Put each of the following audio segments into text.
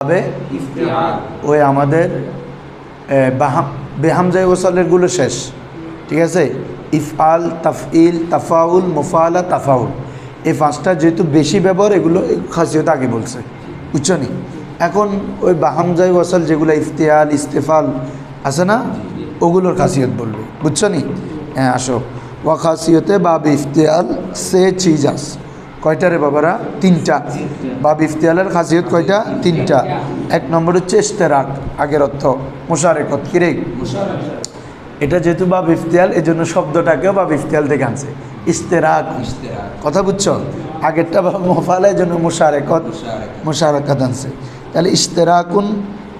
হবে ওই আমাদের বেহামজায় ওসালের গুলো শেষ, ঠিক আছে। ইফআল, তাফইল, তাফাউল, মুফালা, তাফাউল, এই পাঁচটা যেহেতু বেশি ব্যবহার, এগুলো খাসিয়ত আগে বলছে, বুঝছো নি। এখন ওই বাহামজায় ওসাল যেগুলো ইফতিয়াল, ইস্তেফাল আছে না, ওগুলোর খাসিয়ত বলবে, বুঝছো নি। হ্যাঁ আসো, ওয়া খাসিয়তে বাব ইফতিয়াল সে চিজাস, কয়টা রে বাবারা? তিনটা। বাব ইফতিয়ালের খাসিয়ত কয়টা? তিনটা। এক নম্বর হচ্ছে ইশতেরাক, আগের অর্থ মুশারেকত। কিরে, এটা যেহেতু বাব ইফতিয়াল, এই জন্য শব্দটাকেও বাব ইফতিয়াল থেকে আনছে, ইশতেরাক। কথা বুঝছো? আগেরটা বাব মুফালা, এই জন্য মুশারাকাত আনছে। তাহলে ইশতেরাকুন,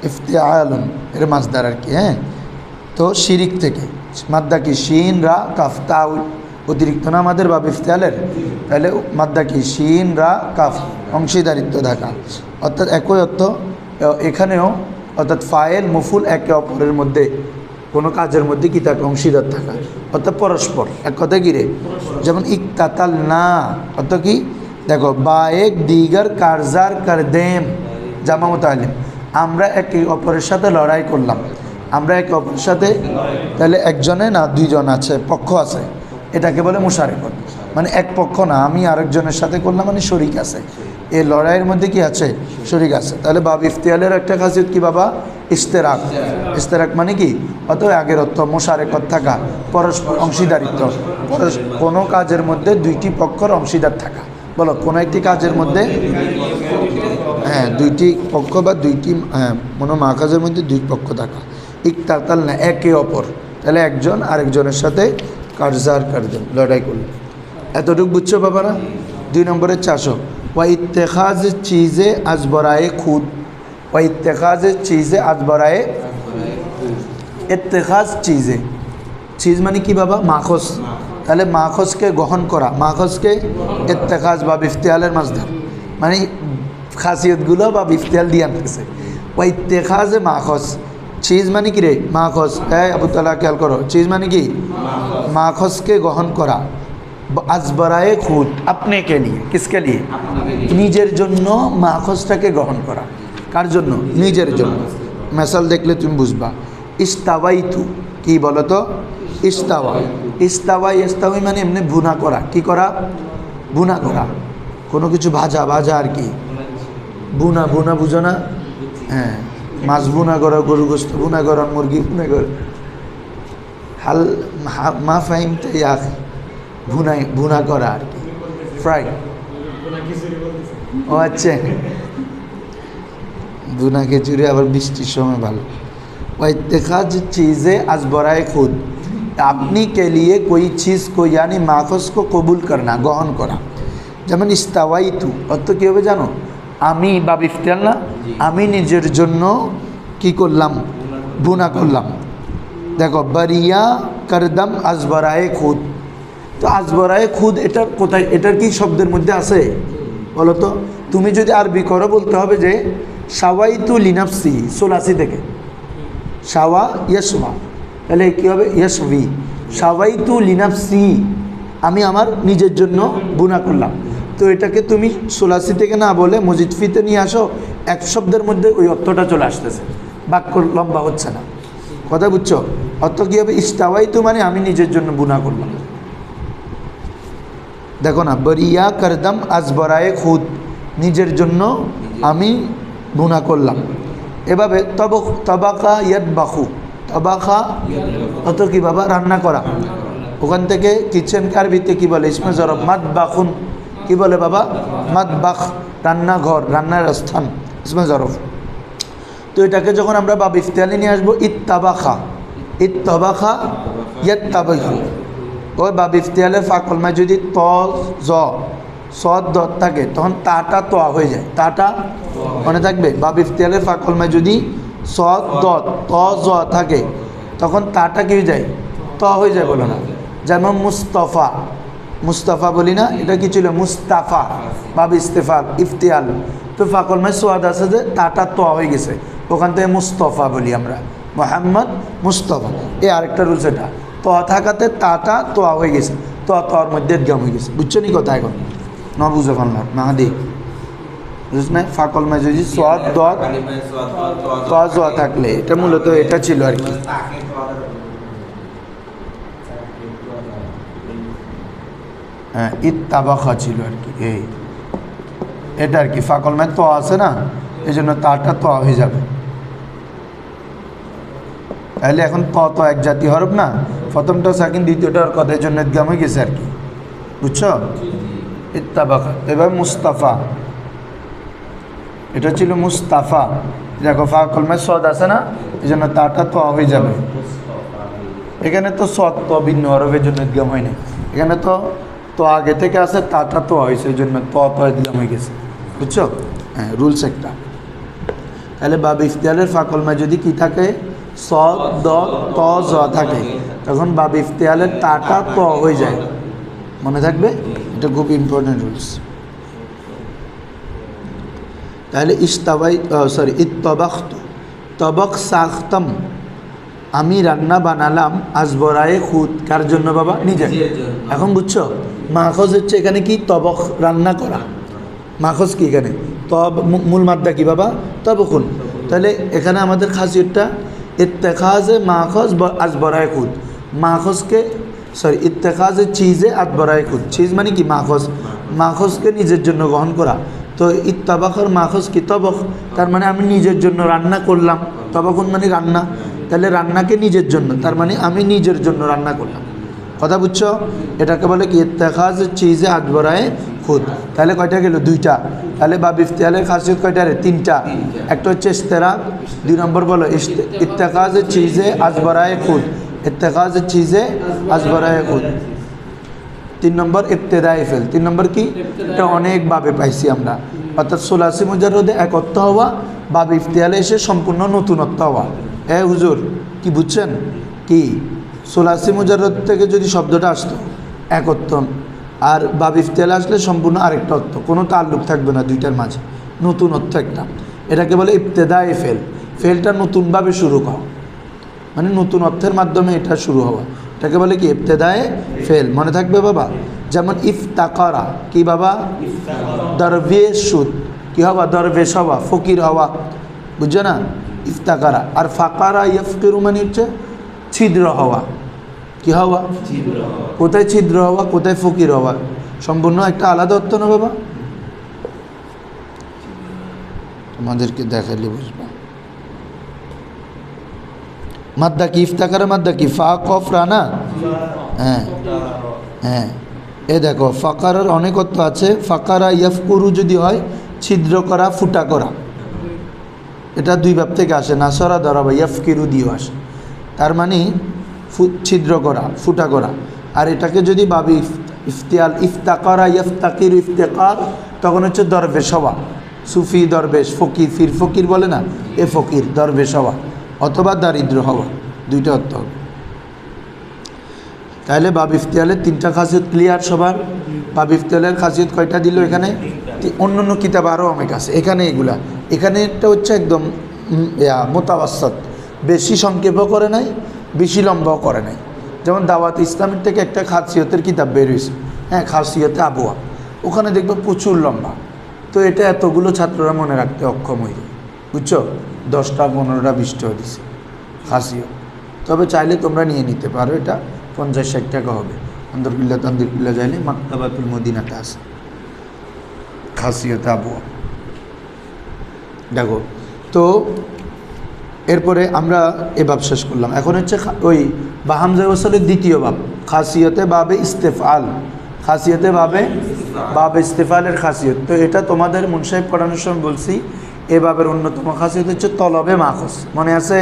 ইফতিয়ালুন এর মাসদার আর কি। হ্যাঁ, তো শিরিক থেকে মাদ্দা কি? শিন, রা, কাফ, তাউ অতিরিক্ত না আমাদের বাব ইফতিয়ালের, তাহলে মাদ্দা কি? শিন, রা, কাফ, অংশীদারিত্ব থাকা, অর্থাৎ একই অর্থ এখানেও, অর্থাৎ ফায়েল মফুল একে অপরের মধ্যে কোনো কাজের মধ্যে কি থাকে? অংশীদার থাকা, অর্থাৎ পরস্পর। এক কথা কি রে? যেমন ইকতাতাল না, অর্থ কি? দেখো, বায়েক দিগার কারজার কারদেম, জামা মুতাআল্লিম, আমরা একে অপরের সাথে লড়াই করলাম। আমরা একে অপরের সাথে, তাহলে একজনে না দুইজন আছে, পক্ষ আছে, এটাকে বলে মুশারেকত। মানে এক পক্ষ না, আমি আরেকজনের সাথে করলাম, মানে শরিক আছে, এই লড়াইয়ের মধ্যে কি আছে? শরিক আছে। তাহলে বাব ইফতিয়ালের একটা খাসিয়ত কি বাবা? ইশতেরাক। ইশতেরাক মানে কি? অত আগের অর্থ মুশারেকত থাকা, পরস্পর অংশীদারিত্ব, কোনো কাজের মধ্যে দুইটি পক্ষর অংশীদার থাকা। বলো, কোনো একটি কাজের মধ্যে, হ্যাঁ, দুইটি পক্ষ বা দুইটি, হ্যাঁ, কোনো কাজের মধ্যে দুই পক্ষ থাকা। ইকতাতাল না, একে অপর, তাহলে একজন আরেকজনের সাথে কারজার কারজন লড়াই করল। এতটুকু বুঝছো বাবারা? 2 নম্বরের 400, ওয়া ইত্তেখাজ চিজে আজ বরায়ে খুদ, ওয়া ইত্তেখাজ চিজে আজ বরায়ে, ইত্তেখাজ চিজে, চিজ মানে কি বাবা? মাখস। তাহলে মাখসকে গ্রহণ করা, মাখসকে ইত্তেখাজ বা ইফতিয়ালের মাসদার, মানে খাসিয়তগুলো বা ইফতিয়াল দিয়ে আনতেছে। ওয়া ইত্তেখাজে মাখস, চিজ মানে কি রে? মাখস। হ্যাঁ আবু তালা, খেয়াল করো, চিজ মানে কি? মাখসকে গ্রহণ করা, আজবরায়ে খুদ, আপনি কে লিয়ে, কিসকে লিয়ে? নিজের জন্য মাখসটাকে গ্রহণ করা। কার জন্য? নিজের জন্য। মেসাল দেখলে তুমি বুঝবা। ইস্তাওয়াইতু, কি বলো তো? ইস্তাওয়া, ইস্তাওয়াই, ইস্তাওয়াই মানে এমনি ভুনা করা। কি করা? ভুনা করা, কোনো কিছু ভাজা আর কি, বুনা, বুনা বুঝো না? হ্যাঁ, মাছ বুনা করা, গরু গোস্ত বুনা করা, মুরগি বুনা করা, হাল মা ফাহিমতে ইয়া, ভুনা করা আর কি, ফ্রাই। ও আচ্ছা, ভুনা খিচুড়ি আবার বৃষ্টির সময় ভালো। इत्तेखाज चीज़ें आज बराए खुद, अपनी के लिए कोई चीज़ को यानी माखस को कबूल करना, ग्रहण करा। যেমন ইস্তাওয়াইতু অর্থ কী হবে জানো? আমি, বাব ইফতিয়াল না, আমি নিজের জন্য কি করলাম? বুনা করলাম। দেখো, বারিয়া করদম আজবরায়ে খুদ, তো আজবরায়ে খুদ এটা কোথায়? এটার কি শব্দের মধ্যে আছে বলো তো? তুমি যদি আরবি করো বলতে হবে যে সাওয়াইতু লিনাফসি, সোলাসি থেকে সাওয়া ইয়াসওয়া, তাহলে কী হবে? ইয়াসবি। সাওয়াইতু লিনাফসি, আমি আমার নিজের জন্য বুনা করলাম। তো এটাকে তুমি সোলাসি থেকে না বলে মজিদফিতে নিয়ে আসো, এক শব্দের মধ্যে ওই অর্থটা চলে আসতেছে, বাক্য লম্বা হচ্ছে না। কথা বুঝছো? অর্থ কী হবে? ইস্তাওয়াইতু মানে আমি নিজের জন্য বুনা করলাম। দেখো না, বরিয়া করদম আজবরায়ে খুদ, নিজের জন্য আমি বুনা করলাম। এভাবে তবাকা ইয়াদ বাখু, তবাকা অত কি বাবা? রান্না করা। ওখান থেকে কিচেন আরবিতে কী বলে? ইসমে জরব, মাদ বাখুন, কী বলে বাবা? মাদ বাখ, রান্নাঘর, রান্নার স্থান, ইসমে জরব। তো এটাকে যখন আমরা বাব ইফতিয়ালে নিয়ে আসবো, ইত্তাবাখা, ইত্তাবাখা ইয়াদ তাবাখু, ওই বাব ইফতিয়ালের ফাকলমায় যদি ত জ সদ দ থাকে তখন তাটা তোয়া হয়ে যায়, তাটা মনে থাকবে। বাব ইফতিয়ালের ফাকলমায় যদি সদ দ ত জ থাকে তখন তাটা কি হয়ে যায়? ত হয়ে যায়, বলো না? যেমন মুস্তফা, মুস্তাফা বলি না, এটা কি ছিল? মুস্তাফা, বাব ইস্তেফাল, ইফতিয়াল। তো ফাকলমায় সোয়াদ আছে যে তাটা তোয়া হয়ে গেছে, ওখান থেকে মুস্তফা বলি আমরা, মোহাম্মদ মুস্তফা। এই আরেকটা রুলস, এটা ত থাকাতে তাটা তোয়া হয়ে গেছে, তোর মধ্যে গম হয়ে গেছে। বুঝছো নি কথা? এখন না বুঝে পারলাম, মাহাদি বুঝছ না? ফাকল মায় যদি সোয়াদ দত জ থাকলে এটা মূলত এটা ছিল আর কি। হ্যাঁ, ইত্তাবাখা ছিল আর কি, এটা আর কি। ফাকল মায় তো আছে না, এই জন্য তারটা তো হয়ে যাবে। তাহলে এখন তো এক জাতীয় হরফ না, প্রথমটা সাকিন, দ্বিতীয়টার কথার জন্য ইদগাম হয়ে গেছে আর কি, বুঝছো? ইত্তাবাখা। এবার মুস্তাফা, এটা ছিল মুস্তাফা। দেখো ফাকল মায় সদ আছে না, এই জন্য তারটা তো হয়ে যাবে। এখানে তো সদ তো ভিন্ন হরফের জন্য ইদগাম হয়নি, এখানে তো আগে থেকে আছে, তারটা তো হয়েছে, এই জন্য তো ইদগাম হয়ে গেছে, বুঝছো? হ্যাঁ, রুলস একটা। তাহলে বাব ইফতিয়ালের ফাকল মায় যদি কি থাকে, সদ দ ত জ থাকে, তখন বাব ইফতিয়ালের তাটা ত হয়ে যায়, মনে থাকবে, এটা খুব ইম্পর্টেন্ট রুলস। তাহলে ইত্তবাখতু, তবক সাখতম, আমি রান্না বানালাম, আজবরায়ে খুদ, কার জন্য বাবা? নিজে। এখন বুঝছো, মাখজ হচ্ছে এখানে কি, তবক, রান্না করা। মাখজ কি এখানে? মূল মাদ্দা কি বাবা? তবকুন। তাহলে এখানে আমাদের খাসিয়তটা ইত্তেখাজে মাখজ আজবরায়ে খুদ, মাখজকে ইত্তেখাজে চিজে আজবরায়ে খুদ। চিজ মানে কি? মাখজ। মাখজকে নিজের জন্য গ্রহণ করা। তো ইত্তাবাখর মাখজ কি? তবক, তার মানে আমি নিজের জন্য রান্না করলাম। তবকুন মানে রান্না, তাহলে রান্নাকে নিজের জন্য, তার মানে আমি নিজের জন্য রান্না করলাম। কথা বুঝছো? এটাকে বলে কি? ইত্তেখাজ চিজে আজবরায়ে খুদ। তাহলে কয়টা গেল? দুইটা। তাহলে বাব ইফতিয়ালের খাসিয়ত কয়টা রে? তিনটা। একটা হচ্ছে ইস্তেরাক, 2 নম্বর বলো ইত্তেখাজ চিজে আজবরায়ে খুদ, ইত্তেখাজ চিজে আজবরায়ে খুদ। 3 নম্বর ইবতেদায়ে ফেল। 3 নম্বর কি? এটা অনেক ভাবে পাইছি আমরা, অর্থাৎ সুলাসি মুজাররদে এক অর্থ হওয়া, বাব ইফতিয়ালে এসে সম্পূর্ণ নতুন অর্থ হওয়া। হুজুর কি বুঝছেন? কি সুলাসি মুজাররদ থেকে যদি শব্দটা আসতো এক অর্থ, আর বাব ইফতিয়ালে আসলে সম্পূর্ণ আরেকটা অর্থ, কোনো তাল্লুক থাকবে না দুইটার মাঝে, নতুন অর্থ একটা। এটাকে বলে ইবতেদায়ে ফেল। ফেলটা নতুনভাবে শুরু করা, মানে নতুন অর্থের মাধ্যমে এটা শুরু হওয়া, এটাকে বলে কি? ইবতেদায়ে ফেল। মনে থাকবে বাবা? যেমন ইফতাকারা, কি বাবা? দরবেশ সুদ, কি হওয়া? দরবেশ হওয়া, ফকির হওয়া, বুঝছো না? ইফতাকারা। আর ফাকারা ইফকিরু মানে হচ্ছে ছিদ্র হওয়া, কি হওয়া? কোথায় ছিদ্র হওয়া, কোথায় ফকির হওয়া, সম্পূর্ণ একটা আলাদা অর্থ না বাবা? তোমাদেরকে দেখাইলে বুঝবা। মাদ্দা কি? ইফতাকারা মাদ্দা কি? ফা কফ রানা। হ্যাঁ হ্যাঁ, এ দেখো ফাকারার অনেক অর্থ আছে। ফাকারা ইয়াফকুরু যদি হয় ছিদ্র করা, ফুটা করা, এটা 2 ভাব থেকে আসে, নাসরা দরাবা ইয়াফকিরু দিয়েও আসে, তার মানে ছিদ্র করা, ফুটা করা। আর এটাকে যদি ভাবি ইফতিয়াল, ইফতাকারা ইয়াফতাকিরু ইফতেকার, তখন হচ্ছে দরবেশ হওয়া, সুফি দরবেশ, ফকির, ফির ফকির বলে না, এ ফকির, দরবেশ হওয়া, অথবা দারিদ্র হওয়া, 2টা অর্থ হবে। তাহলে বাব ইফতিয়ালের 3টা খাসিয়ত ক্লিয়ার সবার? বাব ইফতিয়ালের খাসিয়ত কয়টা দিল এখানে? অন্য অন্য কিতাব আরও অনেক আছে, এখানে এগুলা, এখানে একটা হচ্ছে একদম মোতাবাসত, বেশি সংক্ষেপও করে নাই, বেশি লম্বাও করে নাই। যেমন দাওয়াত ইসলামের থেকে একটা খাসিয়তের কিতাব বের হয়েছে, হ্যাঁ, খাসিয়তে আবওয়া, ওখানে দেখবে প্রচুর লম্বা। তো এটা এতগুলো ছাত্ররা মনে রাখতে অক্ষম হয়ে যায়, বুঝছো? 10টা 15টা 20টা দিছে খাসিয়ত। তবে চাইলে তোমরা নিয়ে নিতে পারো, এটা 50-60 টাকা হবে। আন্দরবিল্লা যাইলে মাকতাবাতুল মদিনাতে আছে খাসিয়তে আবওয়া। দেখো তো এরপরে আমরা এ বাব শেষ করলাম। এখন হচ্ছে ওই বাহামজা ওয়াসলের 2য় বাব, খাসিয়তে বাবে ইস্তেফআল, খাসিয়তে বাবে ইস্তেফআলের খাসিয়ত। তো এটা তোমাদের মুনসাহিব পড়ানোর সময় বলছি, এ বাবের অন্যতম খাসিয়ত হচ্ছে তলবে মাখস। মনে আছে?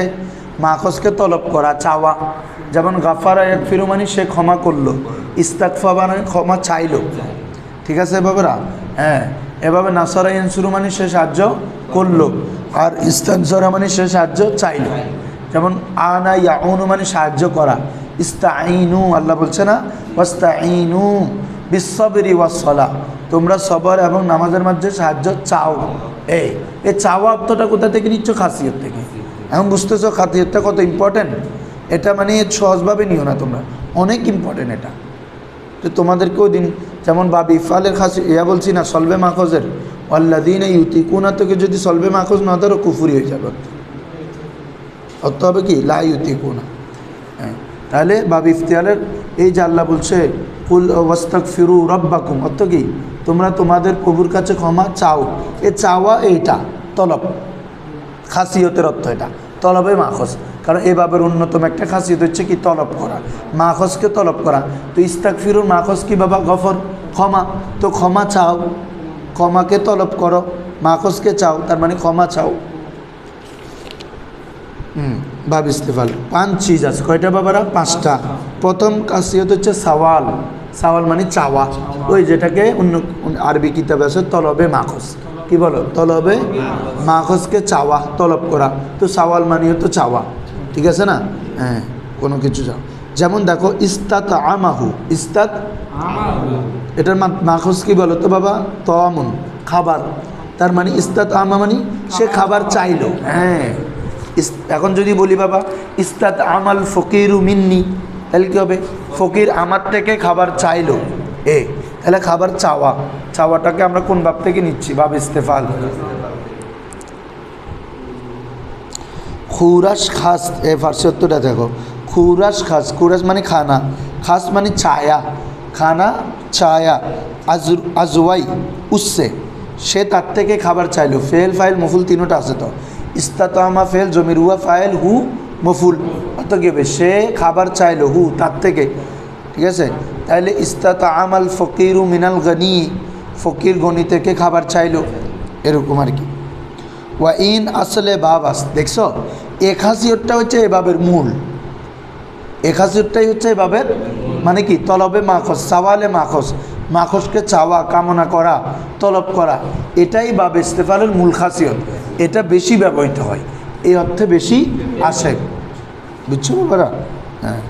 মাখসকে তলব করা, চাওয়া। যেমন গাফারা ইয়াগফিরু মানে সে ক্ষমা করলো, ইস্তাগফা মানে ক্ষমা চাইলো, ঠিক আছে বাবারা? হ্যাঁ, এভাবে নাসারা ইয়ানসুরু মানে সে সাহায্য করলো, আর ইস্তানসরা মানে সে সাহায্য চাইল। যেমন আনা ইয়াউনু মানে সাহায্য করা, ইস্তাঈনু, আল্লাহ বলছে না ওয়াস্তাঈনু বিসসবরি ওয়াসসালাহ, তোমরা সবর এবং নামাজের মধ্যে সাহায্য চাও। এই চাওয়া অর্থটা কোথা থেকে নিচ্ছ? খাসিয়ত থেকে। এখন বুঝতেছো খাসিয়তটা কত ইম্পর্টেন্ট? এটা মানে সহজভাবে নিও না তোমরা, অনেক ইম্পর্টেন্ট এটা। তো তোমাদেরকেও দিন, যেমন বাব ইফআলের খাসি বলছি না, সলবে মাখজের আল্লাযীনা ইউতিকুনা থেকে যদি সলবে মাখুজ না ধরো কুফরি হয়ে যাবে, অর্থ হবে কি লা ইউতিকুনা। হ্যাঁ, তাহলে বাব ইফতিয়ালের এই যে আল্লাহ বলছে কুল ওয়াস্তাগফিরু রাব্বাকুম, অর্থ কি তোমরা তোমাদের প্রভুর কাছে ক্ষমা চাও। এ চাওয়া এইটা তলব, খাসিয়তের অর্থ এটা তলবে মাখজ, কারণ এ বাবের অন্যতম একটা খাসিয়ত হচ্ছে কি তলব করা, মাখজকে তলব করা। তো ইস্তাগফিরুর মাখজ কি বাবা গফর, ক্ষমা। তো ক্ষমা চাও, ক্ষমাকে তলব করো, মাখজকে চাও, তার মানে ক্ষমা চাও। বাব ইস্তেফাল 5 চিজ আছে, কয়টা বাবারা? 5টা। প্রথম খাসিয়ত হচ্ছে সওয়াল, সওয়াল মানে চাওয়া, ওই যেটাকে অন্য আরবি কিতাবে আছে তলবে মাখজ। কি বলো? তলবে মাখজকে চাওয়া, তলব করা। তো সওয়াল মানিও তো চাওয়া, ঠিক আছে না? হ্যাঁ, কোনো কিছু চাও। যেমন দেখো ইস্তাত আমাহু, ইস্তাত এটার মাখজ কি বলো তো বাবা? তামুন, খাবার। তার মানে ইস্তাত আমা মানে সে খাবার চাইলো। হ্যাঁ, এখন যদি বলি বাবা ইস্তাত আমাল ফকিরু মিন্নি, তাহলে কী হবে? ফকির আমার থেকে খাবার চাইলো, তাহলে খাবার চাওয়া, চাওয়াটাকে আমরা কোন বাব থেকে নিচ্ছি? বাব ইস্তেফাল। খুরাস খাস, ফার্সি অর্থটা দেখো, খুরাস খাস, খুরাস মানে খানা, খাস মানে ছায়া, খানা ছায়া। আজওয়াই উসে, সে তার থেকে খাবার চাইলো। ফেল ফাইল মফুল তিনোটা আছে তো, ইস্তাতামা ফেল, জমির হুয়া ফাইল, হু মফুল, অর্থ কী হবে? সে খাবার চাইলো, হু তার থেকে, ঠিক আছে? তাহলে ইস্তাতামাল ফকিরু মিনাল গনি, ফকির গনি থেকে খাবার চাইলো, এরকম আর কি। ওয়া ইন আসলে বাবাস, দেখছো এ খাসিয়তটা হচ্ছে এভাবের মূল, এ খাসিয়তটাই হচ্ছে এভাবের মানে কি তলবে মাখজ, সাওয়ালে মাখজ, মাখজকে চাওয়া, কামনা করা, তলব করা, এটাই বাব ইস্তেফালের মূল খাসিয়ত। এটা বেশি ব্যবহৃত হয়, এই অর্থে বেশি আসে, বুঝছো বাবারা? হ্যাঁ,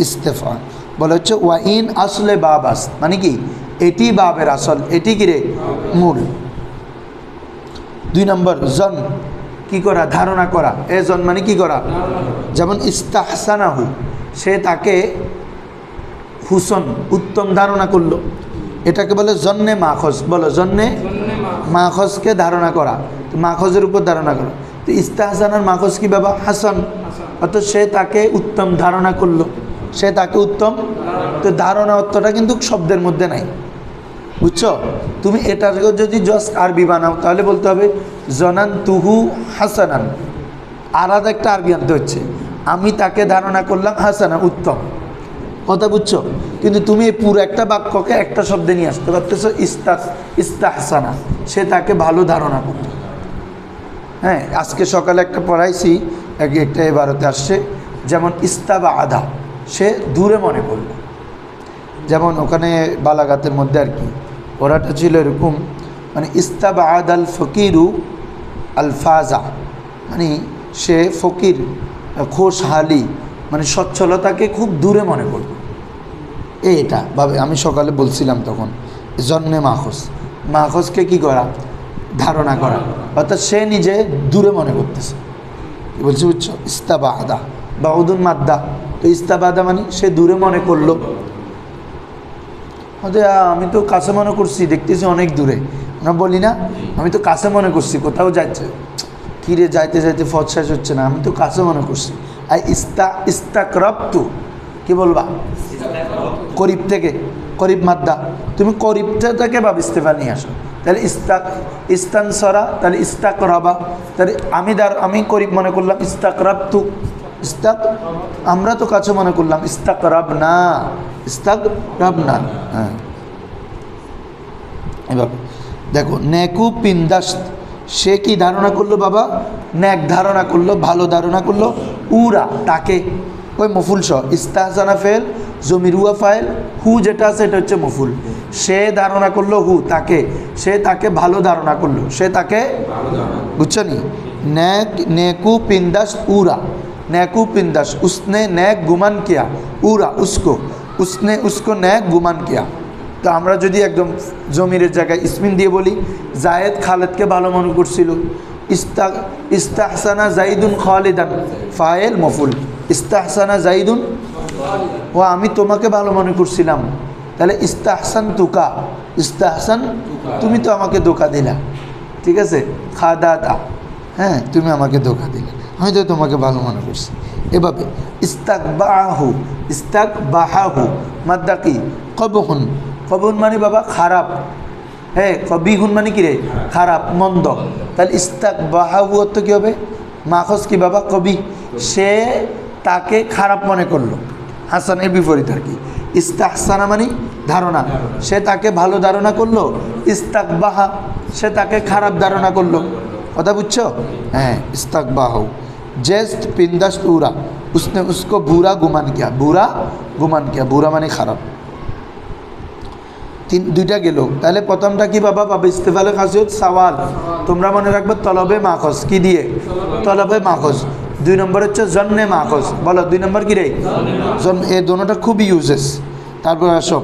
ইস্তেফা বলে হচ্ছে ওয়া ইন আসলে বাবাস, মানে কি এটি বাবের আসল, এটি কি রে মূল। 2 নম্বর জন, কি করা? ধারণা করা। এ জন মানে কি করা? যেমন ইস্তাহসানাহু, সে তাকে হুসন, উত্তম ধারণা করলো, এটাকে বলে জন্নে মাখজ। বলো জন্নে মাখজকে ধারণা করা, তো মাখজের উপর ধারণা করা। তো ইস্তাহসানার মাখজ কি বাবা? হাসান, অর্থাৎ সে তাকে উত্তম ধারণা করলো, সে তাকে উত্তম। তো ধারণা অর্থটা কিন্তু শব্দের মধ্যে নাই, বুঝছো? তুমি এটাকে যদি জাস্ট আরবি বানাও তাহলে বলতে হবে জনান তুহু হাসানান, আলাদা একটা আরবি আনতে হচ্ছে, আমি তাকে ধারণা করলাম হাসানা, উত্তম। কথা বুঝছো? কিন্তু তুমি এই পুরো একটা বাক্যকে একটা শব্দে নিয়ে আসতে পারতেছো, ইস্তাহসানা, সে তাকে ভালো ধারণা করত। হ্যাঁ, আজকে সকালে একটা পড়াইছি, একটা এবারতে আসছে, যেমন ইস্তাবা আধা, সে দূরে মনে করলো। যেমন ওখানে বালাগাতের মধ্যে আর কি পড়াটা ছিল এরকম, মানে ইস্তাবা আদাল ফকিরু আল ফাজা, মানে সে ফকির খোশহালি মানে সচ্ছলতাকে খুব দূরে মনে করল। এটা ভাবে আমি সকালে বলছিলাম তখন জন্মে মাখজ, মাখজকে কি করা? ধারণা করা, অর্থাৎ সে নিজে দূরে মনে করতেছে। কি বলছি বুঝছো? ইস্তাবাদা বা উদুন মাদ্দা, তো ইস্তাবাদা মানে সে দূরে মনে করলো। আমি তো কাছে মনে করছি, দেখতেছি অনেক দূরে। আমরা বলি না আমি তো কাছে মনে করছি, কোথাও যাচ্ছে কিরে যাইতে যাইতে ফজ শেষ হচ্ছে না, আমি তো কাছে মনে করছি। আর ইস্তাকরাবতু কি বলবা? করিব থেকে, করিব মাদ্দা, তুমি করিবটা থেকে বা ইস্তেফা নিয়ে আসো। তাহলে ইস্তানসরা, তাহলে ইস্তাকরাবা, তাহলে আমি করিব মনে করলাম, ইস্তাকরাবতু, আমরা তো কাছে মনে করলাম, ইস্তাকরাবনা, ইস্তাকরাবনা। হ্যাঁ, এবার দেখো নেকু পিন্দাস, সে কি ধারণা করলো বাবা? ন্যাক ধারণা করলো, ভালো ধারণা করলো। উরা তাকে, ওই মফুল সহ, ইস্তাহসানা ফেল, জমিরুয়া ফাইল, হু যেটা আছে এটা হচ্ছে মফুল। সে ধারণা করলো, হু তাকে, সে তাকে ভালো ধারণা করলো, সে তাকে, বুঝছো নি? नेकू पिंदस उरा, नेकू पिंदस, उसने नेक गुमान किया, उरा उसको, उसने उसको नेक गुमान किया। तो আমরা যদি একদম জমিরের জায়গায় ইসমিন দিয়ে বলি, জায়েদ খালেদকে ভালো মনে করছিল, ইস্তাহসানা জাইদুন খালিদান, ফাইল মফুল, ইস্তাহসানা জাইদুন, ও আমি তোমাকে ভালো মনে করছিলাম, তাহলে ইস্তাহসান তুকা, ইস্তাহসান তুমি তো আমাকে ধোঁকা দিলা, ঠিক আছে, খাদাতা, হ্যাঁ তুমি আমাকে ধোঁকা দিলে, আমি তো তোমাকে ভালো মনে করছি। এভাবে ইস্তাকবাহু, ইস্তাকবাহাহু মাদ্দা কি? কবহুন। কবহুন মানে বাবা খারাপ, হ্যাঁ, কবিহুন মানে কি রে? খারাপ, মন্দ। তাহলে ইস্তাকবাহাহু অর্থ কী হবে? মাখজ কি বাবা? কবি। সে তাকে খারাপ মনে করলো, হাসানের বিপরীত আর কি। ইস্তাহসানা মানে ধারণা, সে তাকে ভালো ধারণা করলো। ইস্তাকবাহা, সে তাকে খারাপ ধারণা করলো। কথা বুঝছো? হ্যাঁ, ইস্তাকবাহু। जस्ट पिंदश पूरा, उसने उसको बुरा गुमान किया, बुरा गुमान किया, बुरा माने খারাপ। দুইটা গেল। তাহলে প্রথমটা কি বাবা? বাবা ইস্তেফালে খাসিয়ত সওয়াল, তোমরা মনে রাখবে তলবে মাখজ, কি দিয়ে? তলবে মাখজ। 2 নম্বর হচ্ছে জন্নে মাখজ। বলো 2 নম্বর কি রে? জন। এই দুটোটা খুব ইউজেস। তারপর আসো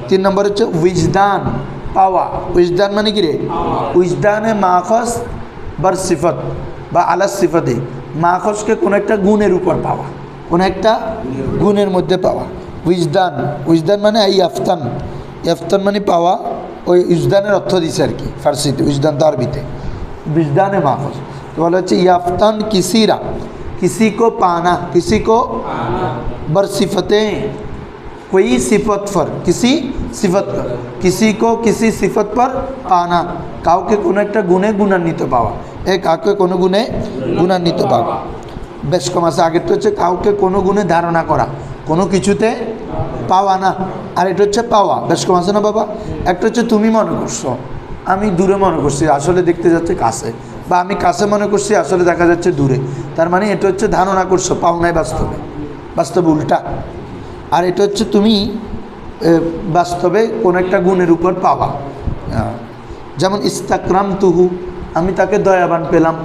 3 নম্বর হচ্ছে উইজদান, পাওয়া। উইজদান মানে কি রে? উইজদানে মাখজ বার সিফত বা আলা সিফতে, মাখজকে কোনো একটা গুণের উপর পাওয়া, কোনো একটা গুণের মধ্যে পাওয়া। উইজদান, উইজদান মানে এই আফতান, ইফতান মানে পাওয়া। ওই উজদানের অর্থ দিছে আর কি ফার্সিতে, উজদান তো আরবিতে। বিজদানে মাখজ তো বলা হচ্ছে ইয়াফতান কিসিরা, किसी को पाना, किसी को बर सिफतें, कोई सिफत पर, किसी सिफत पर, किसी को किसी सिफत पर पाना, কাউকে কোনো একটা গুণে গুণান্বিত পাওয়া। কাউকে কোনো গুণে গুণান্বিত পাওয়া। বেশ কম আছে। আগেরটা হচ্ছে কাউকে কোনো গুণে ধারণা করা, কোনো কিছুতে পাওয়া না। আর এটা হচ্ছে পাওয়া, বেশ কম আছে না বাবা? একটা হচ্ছে তুমি মনে করছো, আমি দূরে মনে করছি, আসলে দেখতে যাচ্ছে কাছে, বা আমি কাছে মনে করছি, আসলে দেখা যাচ্ছে দূরে। তার মানে এটা হচ্ছে ধারণা করছো, পাও নাই বাস্তবে, বাস্তবে উল্টা। আর এটা হচ্ছে তুমি বাস্তবে কোনো একটা গুণের উপর পাওয়া। যেমন ইস্তাকরাম তুহু, আমি তাকে দয়াবান পেলাম,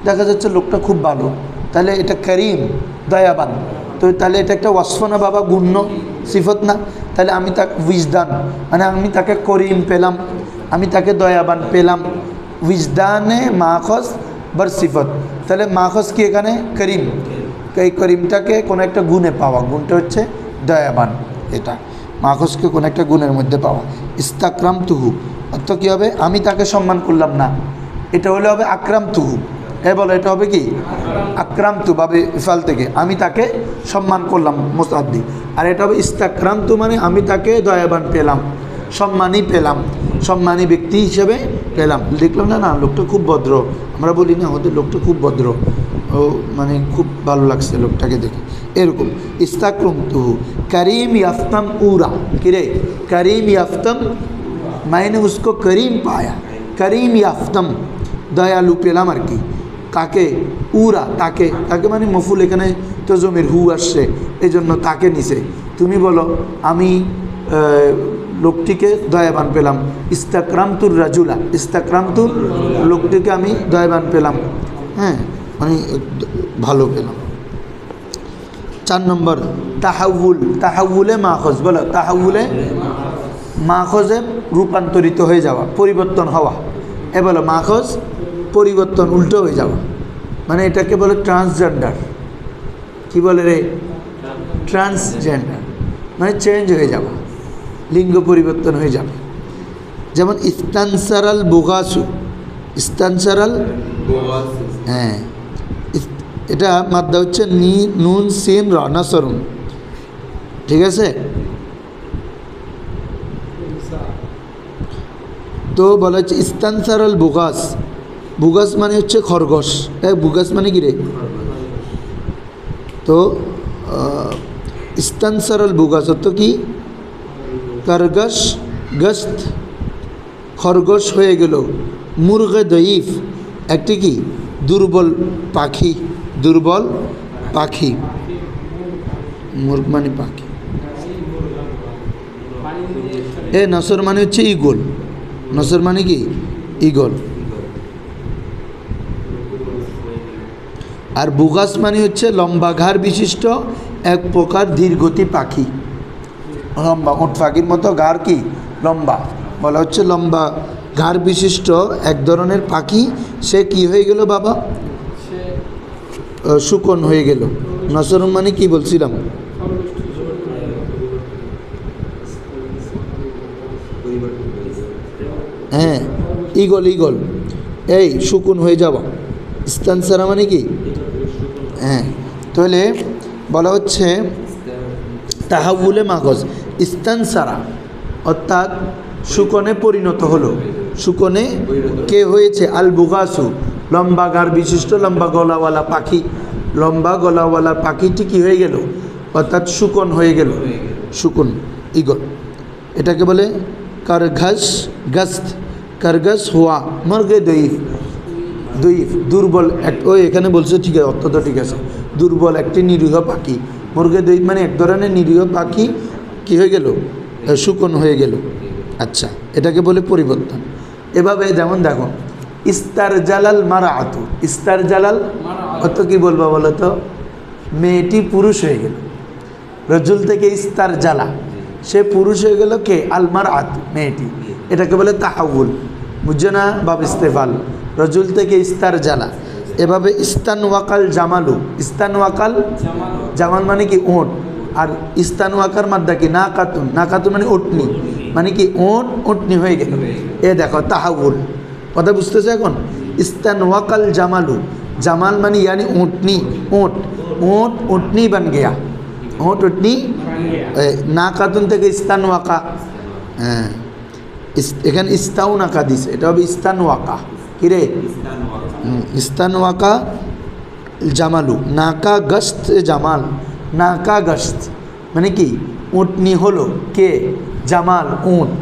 দেখা যাচ্ছে লোকটা খুব ভালো, তাহলে এটা করিম, দয়াবান। তো তাহলে এটা একটা ওয়াসফ না বাবা, গুণ্য সিফত না? তাহলে আমি তাকে উইজদান মানে আমি তাকে করিম পেলাম, আমি তাকে দয়াবান পেলাম। উইজদানে মাখজ বার সিফত, তাহলে মাখজ কি এখানে? করিম। এই করিমটাকে কোনো একটা গুণে পাওয়া, গুণটা হচ্ছে দয়াবান। এটা মাখজকে কোনো একটা গুণের মধ্যে পাওয়া। ইস্তাকরাম তুহু অর্থ কী হবে? আমি তাকে সম্মান করলাম না, এটা হলে হবে আকরাম তুহু। বলো এটা হবে কি? আকরাম তু, বাবে ইফাল থেকে আমি তাকে সম্মান করলাম, মুস্তাদ্দি। আর এটা হবে ইস্তাকরাম তু মানে আমি তাকে দয়াবান পেলাম, সম্মানী পেলাম, সম্মানী ব্যক্তি হিসেবে পেলাম। দেখলাম না, না লোকটা খুব ভদ্র, আমরা বলি না ওদের লোকটা খুব ভদ্র, ও মানে খুব ভালো লাগছে লোকটাকে দেখে, এরকম। ইস্তাকরম তুহু করিম ইয়াফতম উরা, কিরে করিম ইয়াফতম मैंने उसको करीम पाया, करीम याफ्तम दयालु पेलाम আর কি। কাকে? উরা, তাকে। তাকে মানে মফুল, এখানে তো জমির হু আসছে, এই জন্য তাকে নিছে। তুমি বলো আমি লোকটিকে দয়াবান পেলাম। ইস্তাকরামতুর রাজুলা, ইস্তাকরামতুর লোকটিকে আমি দয়াবান পেলাম, হ্যাঁ মানে ভালো পেলাম। 4 নম্বর তাহাউল, তাহাউলে মাখজ। বলো তাহাউলে মাখজে রূপান্তরিত হয়ে যাওয়া, পরিবর্তন হওয়া। বলো মাখজ পরিবর্তন, উল্টো হয়ে যাওয়া, মানে এটাকে বলে ট্রান্সজেন্ডার। কি বলে রে? ট্রান্সজেন্ডার মানে চেঞ্জ হয়ে যাওয়া, লিঙ্গ পরিবর্তন হয়ে যাবে। যেমন ইস্তানসারাল বুগাসু, ইস্তানসারাল, হ্যাঁ এটা মাদ্দা হচ্ছে নি নুন সিন র নাসরুন, ঠিক আছে? তো বলা হচ্ছে ইস্তানসারাল বুগাস, বুগাস মানে হচ্ছে খরগোশ। বুগাস মানে কি রে? তো ইস্তানসারাল বুগাস অর্থ কি? কারগশ গস্ত, খরগোশ হয়ে গেল। মুরগে দইফ, একটি কি? দুর্বল পাখি, দুর্বল পাখি। মুরগ মানে পাখি। নসর মানে হচ্ছে ইগল, নসর মানে কি? ইগল। আর বুগাস মানে হচ্ছে লম্বা ঘাড় বিশিষ্ট এক প্রকার ধীরগতি পাখি। লম্বা উট পাখির মতো ঘাড় কি? লম্বা। বলা হচ্ছে লম্বা ঘাড় বিশিষ্ট এক ধরনের পাখি, সে কি হয়ে গেল বাবা? শুকন হয়ে গেল। নসর মানে কি বলছিলাম? হ্যাঁ, ইগল ইগল, এই সুকুন হয়ে যাওয়া। ইস্তানসারা মানে কি? হ্যাঁ, তাহলে বলা হচ্ছে তাহাউলে মাগজ ইস্তানসারা, অর্থাৎ সুকনে পরিণত হলো। সুকনে কে হয়েছে? আল বুগাসু, লম্বা গার বিশিষ্ট লম্বা গলাওয়ালা পাখি। লম্বা গলাওয়ালা পাখিটি কি হয়ে গেল? অর্থাৎ সুকন হয়ে গেল। সুকুন ইগল, এটাকে বলে কারঘাস গাস্ত। কারগাস হুয়া মর্গে দইফ, দইফ দুর্বল এক, ওই এখানে বলছে ঠিক আছে, অর্থ তো ঠিক আছে। দুর্বল একটি নিরীহ পাখি। মুরগে দইফ মানে এক ধরনের নিরীহ পাখি কি হয়ে গেল? সুকন হয়ে গেল। আচ্ছা, এটাকে বলে পরিবর্তন। এভাবে যেমন দেখো ইস্তার জালাল মারা আতু, ইস্তার জালাল অত কি বলবো বলো তো? মেয়েটি পুরুষ হয়ে গেল। রজুল থেকে ইস্তার জালা, সে পুরুষ হয়ে গেল কে? আলমার আতু, মেয়েটি। এটাকে বলে তাহাউল। বুঝছো না? বাব ইস্তেফাল, রজুল থেকে ইস্তার জালা। এভাবে ইস্তান ওয়াকাল জামালু, ইস্তান ওয়াকাল জামাল মানে কি? ওট। আর ইস্তান ওয়াকার মাদ্দা কি? না কাতুন, না কাতুন মানে উটনি, মানে কি? ওট, উটনি হয়ে গেল। এ দেখো তাহাউল, কথা বুঝতেছে এখন? ইস্তান ওয়াকাল জামালু, জামাল মানে यानी ऊँटनी, ऊँट, ऊँट ऊँटनी बन गया, ऊँट उठनी। না কাতুন থেকে ইস্তান ওয়াকা, হ্যাঁ এখানে ইস্তাউ নাকা দিছে, এটা হবে ইস্তান ওয়াকা। কিরে? ইস্তান ওয়াকা জামালু, নাকা গস্ত জামাল, নাকা গস্ত মানে কি? উটনি হলো কে? জামাল উঁট,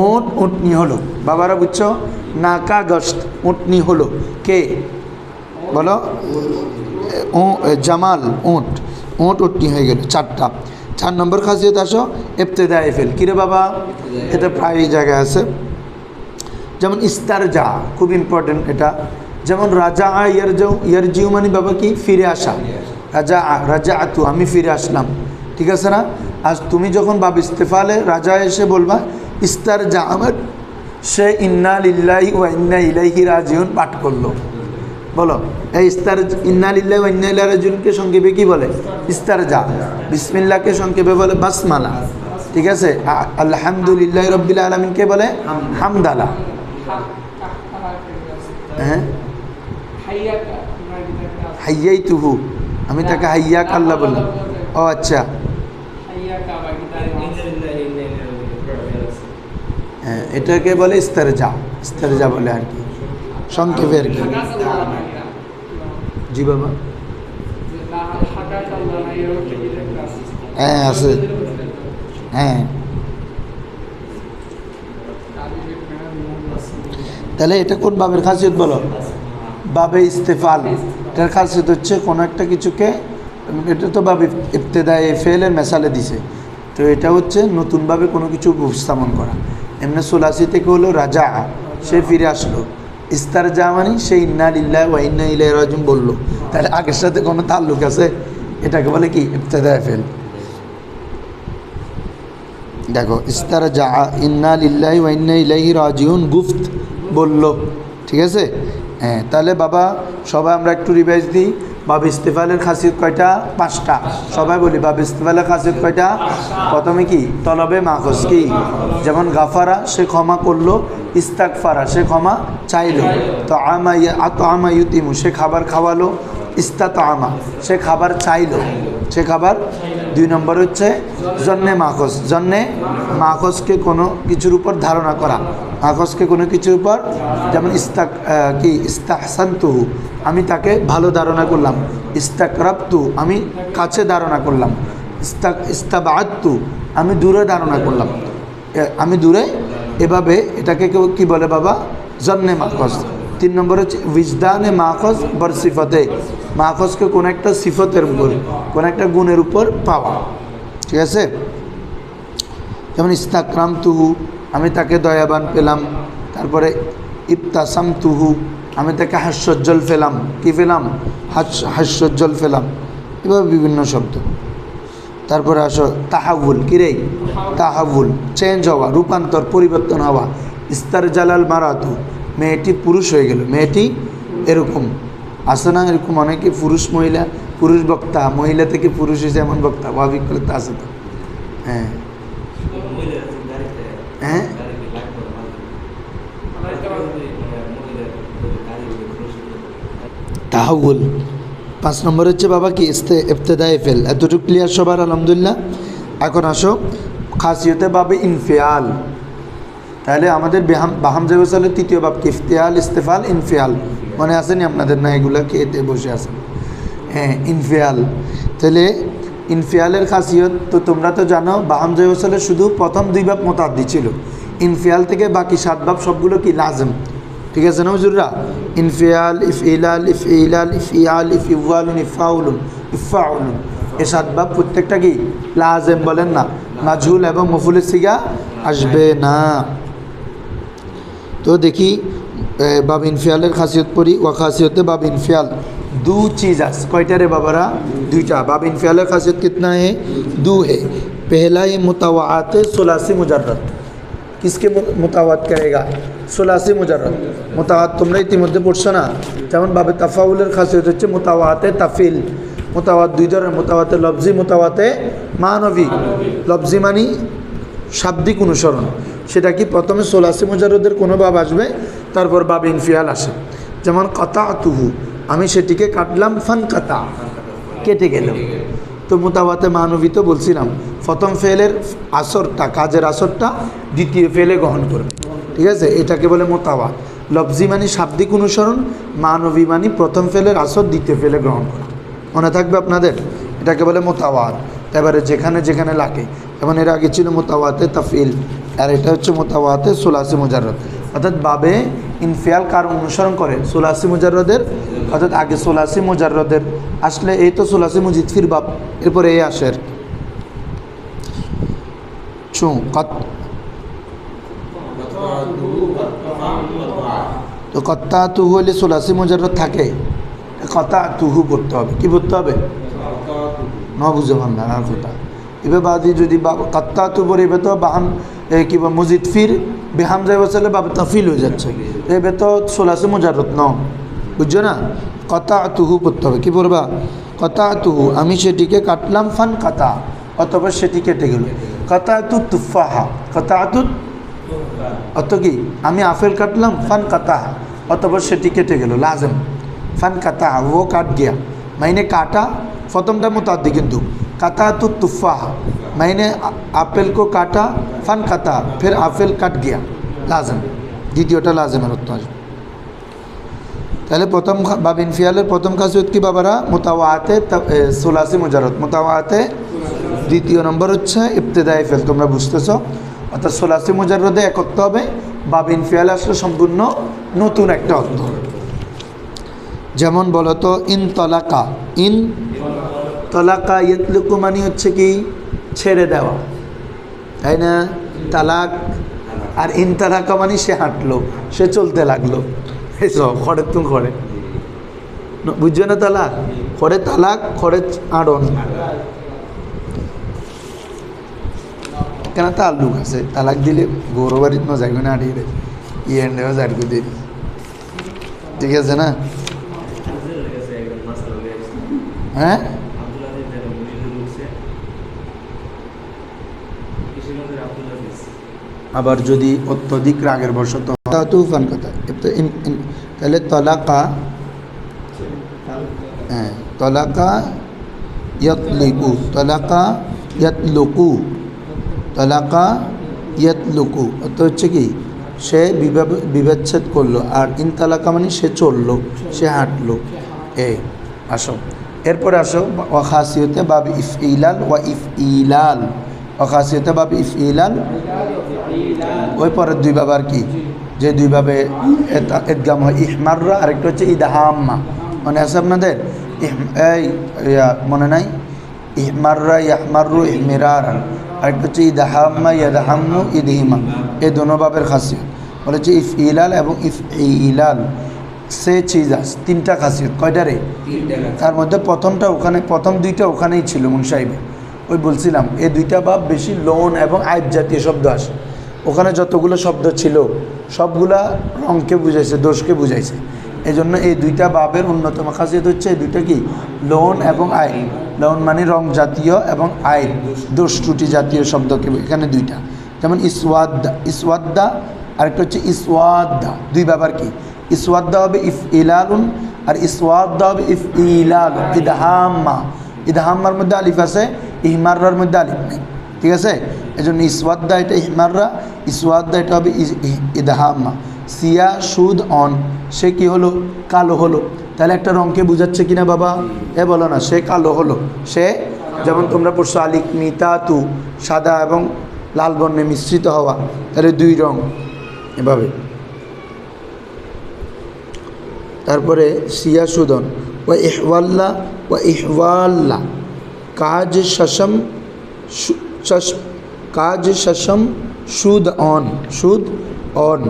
উঁট উটনি হলো। বাবারা বুঝছো? নাকা গস্ত উটনি হলো কে? বলো। ও জামাল উঁট, উঁট উটনি হয়ে গেল। চারটা। 4 নম্বর খাসিয়ত আসো ইবতিদায়ে ফেল। কিরে বাবা? এটা প্রায় জায়গায় আছে। যেমন ইস্তারজা, খুব ইম্পর্টেন্ট এটা। যেমন রাজা ইয়ারজাউ, ইয়ারজিউ মানে বাবা কি? ফিরে আসা। রাজা, রাজা আতু, আমি ফিরে আসলাম। ঠিক আছে না? আজ তুমি যখন বাব ইস্তেফালে রাজা এসে বলবা ইস্তারজা, আমার সে ইন্না লিল্লাহি ওয়া ইন্না ইলাইহি রাজিউন পাঠ করলো। বলো এই ইস্তার, ইন্না লিল্লাহি ওয়া ইন্না ইলাইহি রাজিউনকে সংক্ষেপে কি বলে? ইস্তারজা। বিসমিল্লাহকে সংক্ষেপে বলে বাসমালা। ঠিক আছে? আলহামদুলিল্লাহি রাব্বিল আলামিনকে বলে হামদালা। হ্যাঁ, হাইয়াইতুহু, আমি তাকে হাইয়াক আল্লাহ বললাম। ও আচ্ছা, হ্যাঁ এটাকে বলে ইস্তারজা। ইস্তারজা বলে আর কি, সংক্ষেপে আর কি। জি বাবা, হ্যাঁ আছে, হ্যাঁ। তাহলে এটা কোন বাবের খাসিয়ত বলো? বাবে ইস্তেফাল। এটার খাসিয়ত হচ্ছে কোনো একটা কিছুকে, এটা তো বাবে ইবতিদায়ে ফেলের মেসালে দিছে, তো এটা হচ্ছে নতুনভাবে কোনো কিছু উপস্থাপন করা। এমনি সুলাসি থেকে হলো রাজা, সে ফিরে আসলো। ইস্তারজা মানে সে ইন্না লিল্লাহি ওয়া ইন্না ইলাইহি রাজিউন বললো। তাহলে আগের সাথে কোনো তাল্লুক আছে? এটাকে বলে কি? ইবতিদায়ে ফেল। দেখো ইস্তারজা, ইন্না লিল্লাহি ওয়া ইন্না ইলাইহি রাজিউন গুফত বললো। ঠিক আছে? হ্যাঁ, তাহলে বাবা সবাই আমরা একটু রিভাইজ দিই। বাব ইস্তেফালের খাসিয়ত কয়টা? 5টা। সবাই বলি বাব ইস্তেফালের খাসিয়ত কয়টা? প্রথমে কি? তলবে মাখজ কি? যেমন গাফারা, সে ক্ষমা করলো। ইস্তাগফারা, সে ক্ষমা চাইলো। তো আমা ইউতিমু, সে খাবার খাওয়ালো। ইস্তাতআমা, সে খাবার চাইলো, সে খাবার। 2 নম্বর হচ্ছে জন্নে মাখজ। জন্নে মাখজকে কোনো কিছুর উপর ধারণা করা, মাখজকে কোনো কিছুর উপর, যেমন কি ইস্তাহসানতুহু, আমি তাকে ভালো ধারণা করলাম। ইস্তাকরাবতু, আমি কাছে ধারণা করলাম। ইস্তাবাআতু, আমি দূরে ধারণা করলাম, আমি দূরে। এভাবে এটাকে কেউ কী বলে বাবা? জন্নে মাখজ। 3 নম্বর হচ্ছে উইজদানে মাখজ বর সিফতে, মাখজকে কোনো একটা সিফতের উপর, কোনো একটা গুণের উপর পাওয়া। ঠিক আছে? যেমন ইস্তাকরামতুহু, আমি তাকে দয়াবান পেলাম। তারপরে ইবতাসামতুহু, আমি তাকে হাস্যোজ্জ্বল পেলাম। কি পেলাম? হাস্যোজ্জ্বল পেলাম। এভাবে বিভিন্ন শব্দ। তারপরে আসো তাহাউল। কিরে? তাহাউল, চেঞ্জ হওয়া, রূপান্তর, পরিবর্তন হওয়া। ইস্তারজালাল মারাতু, মেয়েটি পুরুষ হয়ে গেল। মেয়েটি এরকম আসে না? এরকম অনেকে পুরুষ মহিলা, পুরুষ বক্তা, মহিলা থেকে পুরুষ হিসেবে এমন বক্তা অভিজ্ঞতা আছে তো। হ্যাঁ, হ্যাঁ তাহাউল। 5 নম্বর হচ্ছে বাবা কি ইবতেদায়ে ফেল। এতটুকু ক্লিয়ার সবার আলহামদুলিল্লাহ। এখন আসো খাসিয়তে বাবে ইনফিয়াল। তাহলে আমাদের বাহামজা ওয়াসালের তৃতীয় বাব কি ইফতিআল, ইস্তেফাল, ইনফিয়াল। মনে আসেনি আপনাদের? না, এগুলো খেতে বসে আছেন। হ্যাঁ, ইনফিয়াল। তাহলে ইনফিয়ালের খাসিয়ত তো তোমরা তো জানো, বাহামজা ওয়াসালের শুধু প্রথম 2 বাব মুতাআদ্দি ছিল। ইনফিয়াল থেকে বাকি 7 বাব সবগুলো কি লাজম। ঠিক আছে না হুজুররা? ইনফিয়াল, ইফইলাল, ইফইলাল, ইফইয়াল, ইফইওয়ালুন, ইফাউলুন, ইফাউলুন, এই 7 বাব প্রত্যেকটা কি লাজম, বলেন না? মাজহুল এবং মফউলের সিগা আসবে না। তো দেখি বাব ইনফিয়ালের খাসিয়ত পড়ি। ওয়া খাসিয়তে বাব ইনফিয়াल 2 चीज़ है। कोयटा रे बाबरा 2टा। बाब इनफियाल खासियत कितना है? 2 है। पहला है मुतवाआत सुलासी मुजर्रद। किसके मुतावात करेगा? सुलासी मुजर्रद। मुतावात তোমরা ইতিমধ্যে পড়ছো না? যেমন বাবে তাফাউলের খাসিয়ত হচ্ছে মুতাওয়াতে তাফিল। মুতাওয়াত 2 ধরনের, মুতাওয়াতে লফজি, মুতাওয়াতে মানবী। লফজি মানে শাব্দিক অনুসরণ, সেটা কি প্রথমে সুলাসি মুজাররদের কোনো বাব আসবে, তারপর বাব ইনফিয়াল আসে। যেমন কাতাতুহু, আমি সেটিকে কাটলাম, ফান কাতা, কেটে গেল। তো মুতাওয়াতে মানবী তো বলছিলাম প্রথম ফেলের আসরটা, কাজের আসরটা দ্বিতীয় ফেলে গ্রহণ করবে। ঠিক আছে, এটাকে বলে মুতাওয়াত। লফজি মানে শাব্দিক অনুসরণ, মানবী মানে প্রথম ফেলের আসর দ্বিতীয় ফেলে গ্রহণ করা। মনে থাকবে আপনাদের? এটাকে বলে মুতাওয়াত। এবারে যেখানে যেখানে লাগে, যেমন এর আগে ছিল মুতাওয়াতে তাফিল, আর এটা হচ্ছে মুতাওয়াতে সুলাসি মুজাররদ। অর্থাৎ বাবে ইনফিয়াল কার অনুসরণ করে? সুলাসি মুজাররদের। অর্থাৎ আগে সুলাসি মুজাররদের আসলে এই তো সুলাসি মুজিদফির বাব, এরপরে এই আসে। তো কত্তাতুহু হলে সুলাসি মুজাররদ থাকে, কত্তাতুহু পড়তে হবে। কি পড়তে হবে? ন বুঝে ভান্না আর কথা। এবার বাদি যদি কত্তাতু পরে এবার তো বাহাম কি বা মুজিদফির বেহামজা ওয়াসালে বাবা তাফিল হয়ে যাচ্ছে, এবার তো সুলাসি মুজাররদ ন, বুঝছো না? কত্তাতুহু পড়তে হবে। কি পড়বা? কত্তাতুহু, আমি সেটিকে কাটলাম, ফান কাতা, অতঃপর সেটি কেটে গেল। কত্তাতু তুফাহা, কত্তাতু অত কি আমি আপেল কাটলাম, ফান কাতা, অতঃপর সেটি কেটে গেল, লাজম। ফান কাতা, ও কাট গিয়া, মাইনে काटा, प्रथमटा मुताद्दी किंतु कातातु तुफ़ाहा, मैंने एप्पल को काटा, फन काता, फिर एप्पल कट गया, लाजम। द्वितीयटा लाजमेर अर्थ আসবে। তাহলে প্রথম বাব ইনফিয়ালের প্রথম খাসিয়ত কি বাবারা? মুতাওয়াতে সুলাসি মুজাররদ। মুতাওয়াতে দ্বিতীয় নম্বর হচ্ছে ইবতিদায়ে ফেল। তোমরা বুঝতেছো? অর্থাৎ সুলাসি মুজাররদে এক অর্থ হবে, বাব ইনফিয়াল আসলে সম্পূর্ণ নতুন একটা অর্থ। যেমন বলো তো, ইন তলাকা, ইন তলাকা ইয়তলুকু মানে হচ্ছে কি ছেড়ে দেওয়া, তাই না? তালাক। আর ইন তালাকা মানে সে হাঁটলো, সে চলতে লাগলো। এইসব খড়ে তুমি খড়ে বুঝছো না? তালাক খড়ে, তালাক খড়ে আড়ন। কেন তাল্লুক আছে, তালাক দিলে গৌরব বাড়িত ন যাইবে না, আড়িয়ে ইয়ে নেওয়া যাইব দিন। ঠিক আছে না? হ্যাঁ, আবার যদি অত্যধিক রাগের বশত তুফান কথা, তাহলে তলাকা, হ্যাঁ তলাকা ইয়াতলিকু, তলাকা ইয়াতলুকু, তলাকা ইয়াতলুকু অর্থ হচ্ছে কি সে বিচ্ছেদ করলো। আর ইন তালাকা মানে সে চললো, সে হাঁটলো। আসো এরপরে আসো ওয়াখাসিয়তে বাবি ইফইলাল ওয়া ইফইলাল। ওয়াখাসিয়তে বাবি ইফইলাল, ওই পরের দুই বাবার কি, যে দুই ভাবে ইদগাম হয়, ইহমাররা, আরেকটা হচ্ছে ইদহাম্মা। মনে আছে আপনাদের? এই মনে নাই? ইহমাররা, ইয়াহমারু, ইহমিরার, আরেকটা হচ্ছে ইদহাম্মা, ইয়াদহাম্মু, ইদহিমা। এই দোনো বাবের খাসিয়ত বলেছে ইফইলাল এবং ইফইলাল। সে চিজ আছে তিনটা খাসিয়ত। কয়টা রে? তার মধ্যে প্রথমটা ওখানে, প্রথম দুইটা ওখানেই ছিল মুনসাইবে। ওই বলছিলাম এই দুইটা বাব বেশি লোন এবং আইব জাতীয় শব্দ আসে। ওখানে যতগুলো শব্দ ছিল সবগুলা রঙকে বুঝাইছে, দোষকে বুঝাইছে। এই জন্য এই দুইটা বাবের অন্যতম খাসিয়ত হচ্ছে এই দুইটা কি, লোন এবং আইন। লোন মানে রং জাতীয় এবং আইন দোষ ত্রুটি জাতীয় শব্দকে, এখানে দুইটা। যেমন ইসওয়াদ্দা, ইসওয়াদ্দা, আরেকটা হচ্ছে ইসওয়াদ্দা। দুই বাবার কি, ইসওয়াদ্দা হবে ইফইলালুন আর ইসওয়াদ্দা হবে ইফইলাল, ইদহাম্মা, ইদহাম্মার মধ্যে আলিফ আছে, ইহমাররার মধ্যে আলিফ নেই, ঠিক আছে? এই জন্য ইসওয়াদ্দা এটা ইহমাররা, ইসওয়াদ্দা এটা হবে ইদহাম্মা। সিয়া সুদ অন, সে কি হলো? কালো হলো। তাহলে একটা রঙকে বুঝাচ্ছে কিনা বাবা? বলো না, সে কালো হলো। সে, যেমন তোমরা পড়ছো আলিক মিতাতু, সাদা এবং লাল বর্ণে মিশ্রিত হওয়া, তাহলে দুই রং এভাবে। তারপরে সিয়া সুদন, ওয়া ইহওয়াল্লা, ওয়া ইহওয়াল্লা, কাজ শশম, কাজ শশম সুদ অন, সুদ অন,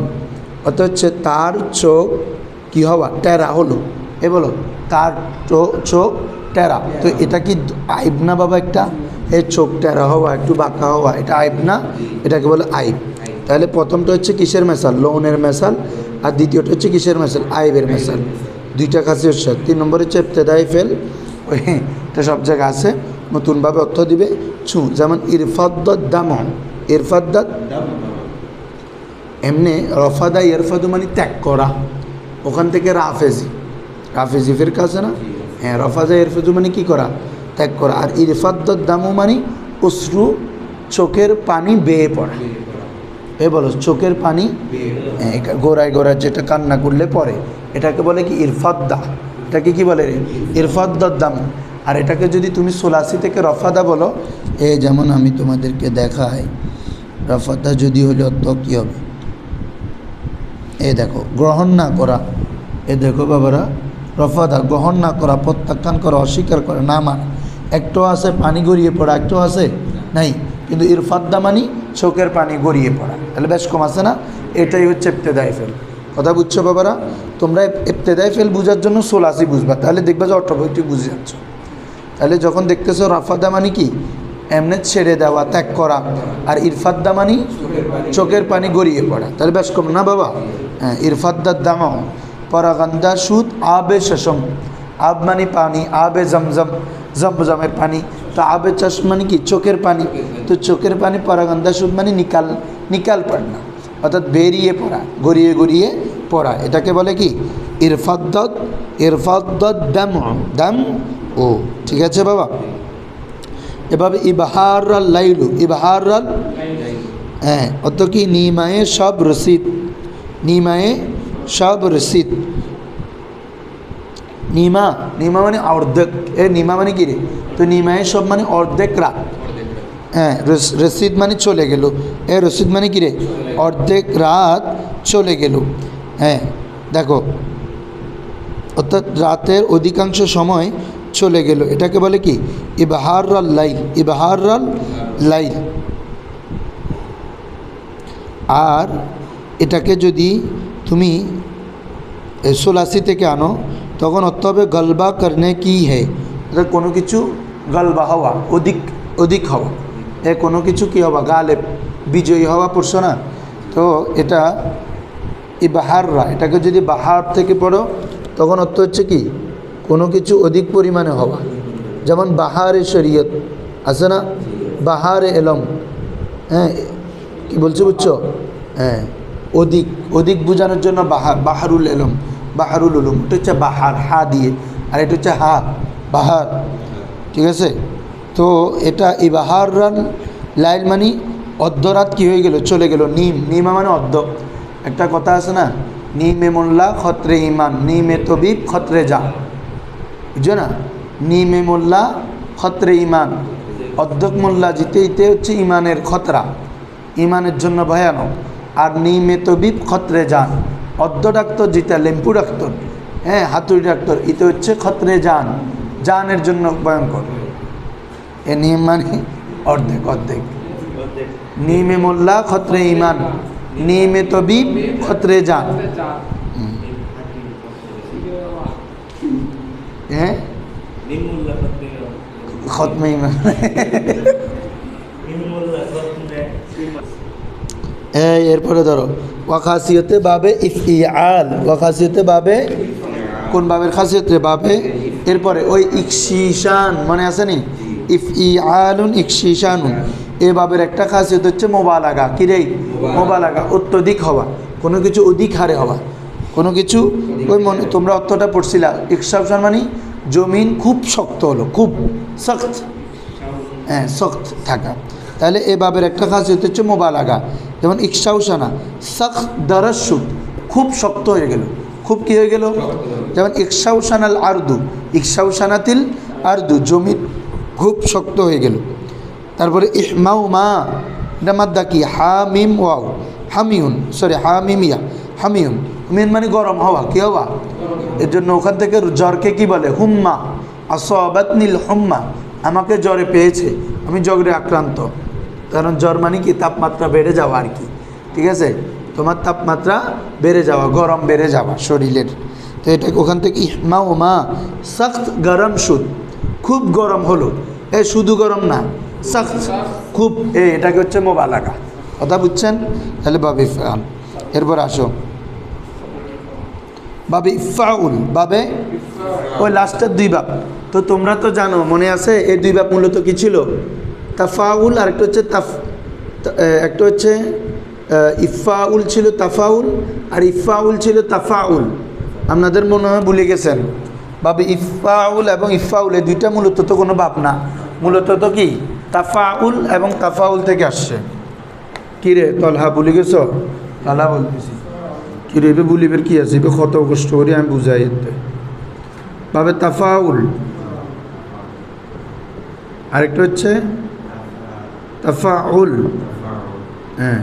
অর্থাৎ হচ্ছে তার চোখ কি হওয়া? টেরা হলো। বলো, তার চোখ টেরা। তো এটা কি আইব না বাবা? একটা চোখ টেরা হওয়া, একটু বাঁকা হওয়া, এটা আইব না? এটাকে বলে আইব। তাহলে প্রথমটা হচ্ছে কিসের মেসাল? লোনের মেসাল। আর দ্বিতীয়টা হচ্ছে কিসের মেসাল? আইবের মেসাল। দুইটা কাছে হচ্ছে। 3 নম্বর হচ্ছে ইবতেদাই ফেল, ওই এটা সব জায়গায় আছে, নতুনভাবে অর্থ দিবে ছু। যেমন ইরফাদ্দাত দাম, ইরফাদ্দাত এমনি রফাদা ইরফাদু মানে ত্যাগ করা, ওখান থেকে রাফেজি, রাফেজি ফিরকা আছে না? হ্যাঁ, রফাদা ইরফাদু মানে কি করা? ত্যাগ করা। আর ইরফাদ্দাত দামু মানে অশ্রু, চোখের পানি বেয়ে পড়া। বলো, চোখের পানি গোড়ায় গোড়ায় যেটা কান্না করলে পরে, এটাকে বলে কি? ইরফাদ্দা। এটাকে কি বলে? ইরফাদ্দাত দাম। আর এটাকে যদি তুমি সোলাসি থেকে রফাদা বলো, যেমন আমি তোমাদেরকে দেখাই, রফাদা যদি হলে তো কী হবে? দেখো, গ্রহণ না করা। দেখো বাবারা, রফাদা গ্রহণ না করা, প্রত্যাখ্যান করা, অস্বীকার করা, না মানা। একটু আছে পানি গড়িয়ে পড়া, একটু আছে নাই। কিন্তু ইরফাদ্দা মানি চোখের পানি গড়িয়ে পড়া, তাহলে বেশ কম আছে না? এটাই হচ্ছে ইবতেদাই ফেল। কথা বুঝছো বাবারা? তোমরা ইবতেদাই ফেল বুঝার জন্য সোলাসি বুঝবা, তাহলে দেখবা যে অটোমেটিক বুঝে যাচ্ছ। তাহলে যখন দেখতেছো রাফাদা মানে কি? এমনি ছেড়ে দেওয়া, ত্যাগ করা। আর ইরফাদ্দা মানি চোখের পানি গড়িয়ে পড়া, তাহলে বেশ কম না বাবা? হ্যাঁ, ইরফাদ্দার দাম পরাগান্দা সুদ আবে শশম, আব মানে পানি, আবে জমজম, জমজমের পানি। তো আবে চাষ মানে কি? চোখের পানি। তো চোখের পানি পরাগান্দা সুদ মানে নিকাল পড়না, অর্থাৎ বেরিয়ে পড়া, গড়িয়ে গড়িয়ে পড়া। এটাকে বলে কি? ইরফাদ্দাত, ইরফাদ্দাত দাম, দাম ও। ঠিক আছে বাবা? এভাবে ইবহারাল লাইলু, ইবহারাল, হ্যাঁ, অত কি? নিমায়ে সব রসিদ, নিমায়ে সব রসিদ। নিমা, নিমা মানে অর্ধেক। নিমা মানে কি রে? তো নিমায়ে সব মানে অর্ধেক রাত। হ্যাঁ, রসিদ মানে চলে গেল। রসিদ মানে কি রে? অর্ধেক রাত চলে গেল। হ্যাঁ, দেখো, অর্থাৎ রাতের অধিকাংশ সময় চলে গেল, এটাকে বলে কি? ইবহারাল লাইল, ইবহারাল লাইল। আর এটাকে যদি তুমি সোলাসি থেকে আনো, তখন অর্থ হবে গলবা করনে কি হে, অর্থাৎ কোনো কিছু গলবা হওয়া, অধিক হওয়া। কোনো কিছু কী হওয়া? গালেব, বিজয়ী হওয়া, পড়ছো না? তো এটা ইবহাররা, এটাকে যদি বাহার থেকে পড়ো, তখন অর্থ হচ্ছে কি? কোনো কিছু অধিক পরিমাণে হওয়া। যেমন বাহারে শরীয়ত আছে না? বাহারে এলম, হ্যাঁ, কী বলছো বুঝছো? হ্যাঁ, অধিক বোঝানোর জন্য বাহার, বাহারুল এলম, বাহারুল উলুম, এটা হচ্ছে বাহার, হা দিয়ে। আর এটা হচ্ছে হা, বাহার। ঠিক আছে? তো এটা ইবহারাল লাইল মানে অর্ধরাত কী হয়ে গেল? চলে গেল। নিমা মানে অর্ধ। একটা কথা আছে না? নিমে মোল্লা খতরে ইমান, নিমে তবিব খতরে যা, বুঝছো না? নিমে মোল্লা খতরে ইমান, অর্ধক মোল্লা জিতে হচ্ছে ইমানের খতরা, ইমানের জন্য ভয়ানক। আর নিমে তবিব খতরে যান, অর্ধ ডাক্তার যেটা লেম্পু ডাক্তার, হ্যাঁ, হাতুড়ি ডাক্তার, এতে হচ্ছে খতরে যান, জানের জন্য ভয়ঙ্কর। নিম মানে অর্ধেক, অর্ধেক। নিমে মোল্লা খতরে ইমান, নিমে তবিব খতরে যান। হ্যাঁ, খতমে ইমান। এরপরে ধরো ওয়াখাসিয়তে বাবে ইফইআল, ওয়াখাসিয়তে বাবে, কোন বাবের খাসিয়ত রে? বাবে। এরপরে ওই ইকশিশান মনে আছে নি? ইফইআলুন ইকশিশানুন, এ বাবের একটা খাসিয়ত হচ্ছে মোবালাগা। কি রে? মোবালাগা, অত্যধিক হওয়া, কোনো কিছু অধিক হারে হওয়া, কোনো কিছু ওই মনে তোমরা অর্থটা পড়ছিলা ইকশাউশান মানে জমিন খুব শক্ত হলো, খুব শক্ত, হ্যাঁ শক্ত থাকা। তাহলে এ বাবের একটা খাসিয়ত হচ্ছে মোবালাগা। যেমন ইকশাউশানা সখত দারাসুদ, খুব শক্ত হয়ে গেল, খুব কী হয়ে গেল। যেমন ইকশাউশানাল আরদু, ইকশাউশানাতিল আরদু, জমি খুব শক্ত হয়ে গেল। তারপরে ইহমাউ মা, এটা মাদ্দা কি হামিম ওয়াও, হামিউন, সরি হামিমিয়া, হামিউন, মিন মানে গরম হওয়া, কী হওয়া। এর জন্য ওখান থেকে জ্বরকে কি বলে হুম্মা, আসাবাতনিল হুম্মা, আমাকে জ্বরে পেয়েছে, আমি জ্বরে আক্রান্ত। কারণ জ্বর মানে কি তাপমাত্রা বেড়ে যাওয়া আর কি, ঠিক আছে, তোমার তাপমাত্রা বেড়ে যাওয়া, গরম বেড়ে যাওয়া শরীরের। তো এটা ওখান থেকে ইহমাউ মা সখত গরম সুদ, খুব গরম হলো, এ শুধু গরম না সখত খুব, এটাকে হচ্ছে মোবালাগা। কথা বুঝছেন? তাহলে বাবে ইফআল। এরপর আসো বাবে ইফআউল, বাবে ওই লাস্টের দুই বাব। তো তোমরা তো জানো, মনে আছে এই দুই বাব মূলত কী ছিল, তাফাউল আর একটা হচ্ছে একটা হচ্ছে ইফাউল ছিল তাফাউল, আর ইফাউল ছিল তাফাউল। আপনাদের মনে হয় ভুলে গেছেন। বাবে ইফাউল এবং ইফাউল এই দুইটা মূলত তো কোনো বাপ না, মূলত তো কি তাফাউল এবং তাফাউল থেকে আসছে। কিরে তলহা ভুলে গেছ? তলহা বলতেছি কিরে, এবার বলিবের কী আছে, এবার কত কষ্ট করি আমি বুঝাই। বাবে তাফাউল, আরেকটা হচ্ছে তাফাউল, হ্যাঁ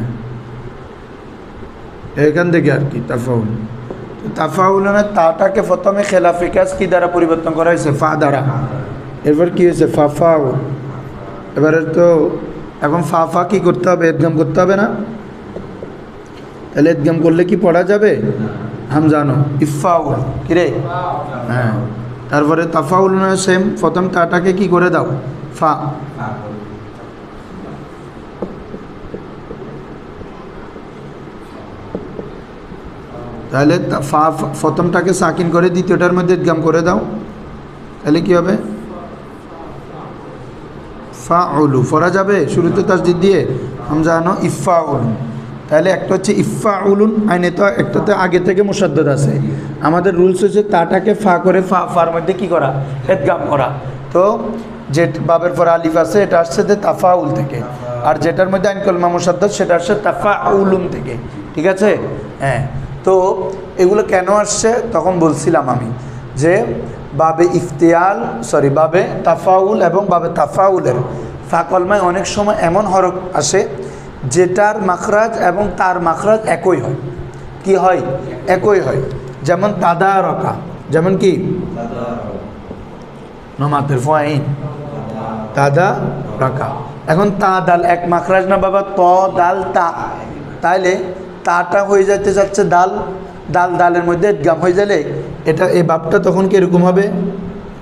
এখান থেকে আর কি তাফাউল। তাফাউল মানে তাটাকে প্রথমে খেলাফি কাজ কি দ্বারা পরিবর্তন করা হয়েছে, ফা দ্বারা। এরপর কি হয়েছে ফাফাও। এবারে তো এখন ফা কি করতে হবে, ইদগাম করতে হবে না? তাহলে ইদগাম করলে কি পড়া যাবে? হাম জানো ইফাউল কিরে, হ্যাঁ। তারপরে তাফাউল সেম, প্রথম তাটাকে কি করে দাও, ফা। তাহলে ফা প্রথমটাকে সাকিন করে দ্বিতীয়টার মধ্যে ইদগাম করে দাও, তাহলে কি হবে ফাউলু, পড়া যাবে শুরুতে তাসদিদ দিয়ে হামজানো ইফাউল। তাহলে একটা হচ্ছে ইফাউলুন আইনে, তো একটাতে আগে থেকে মুসাদ্দাদ আছে। আমাদের রুলস হচ্ছে তাটাকে ফা করে ফার মধ্যে কি করা, ইদগাম করা। তো যে বাবের পর আলিফ আছে এটা আসছে তাফাউল থেকে, আর যেটার মধ্যে আইন কলমা মুসাদ্দাদ সেটা আসছে তাফাউলুন থেকে, ঠিক আছে, হ্যাঁ। তো এগুলো কেন আসছে তখন বলছিলাম আমি যে বাবে ইফতিয়াল, সরি বাবে তাফাউল এবং বাবে তাফাউলের ফা কলমায় অনেক সময় এমন হরফ আসে যেটার মাখরাজ এবং তার মাখরাজ একই হয়। কি হয়? একই হয়। যেমন তাদারকা, যেমন কি নমাতের ফাইন তাদারকা। এখন তা দাল এক মাখরাজ না বাবা, ত দাল তা, তাইলে তাটা হয়ে যেতে যাচ্ছে দাল, দাল দালের মধ্যে ইদগাম হয়ে গেলে এটা এই বাপটা তখন কি এরকম হবে,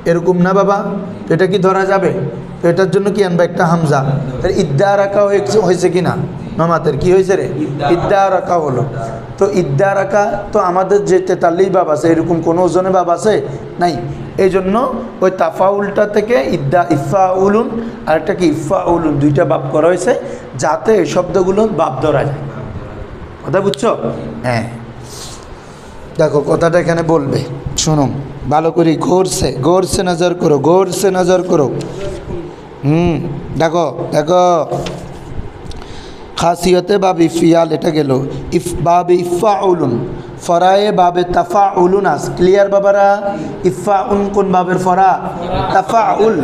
এরকম না বাবা। তো এটা কি ধরা যাবে? তো এটার জন্য কি আনবা একটা হামজা। তাহলে ইদ্দা রাখা হয়েছে কি না, নমাতের কি হয়েছে রে, ইদ্দা রাখা হলো। তো ইদ্দা রাখা তো আমাদের যে 43 বাব আছে, এরকম কোনো ওজনে বাব আছে নাই। এই জন্য ওই তাফাউলটা থেকে ইফাউলুন আর একটা কি ইফাউলুন, দুইটা বাপ করা হয়েছে যাতে এই শব্দগুলো বাপ ধরা যায়। কথা বুঝছো? হ্যাঁ, দেখো কথাটা এখানে বলবে, শোনো ভালো করে, গৌরসে নজর করো, গৌরসে নজর করো। দেখো দেখো খাসিয়তে বাবে ইফিয়াল, এটা গেল বাবে ইফাউলুন, ফরায়ে বাবে তাফাউলুন আস। ক্লিয়ার বাবারা? इफ़ाउल कौन बाबर फ़रा, तफ़ाउल,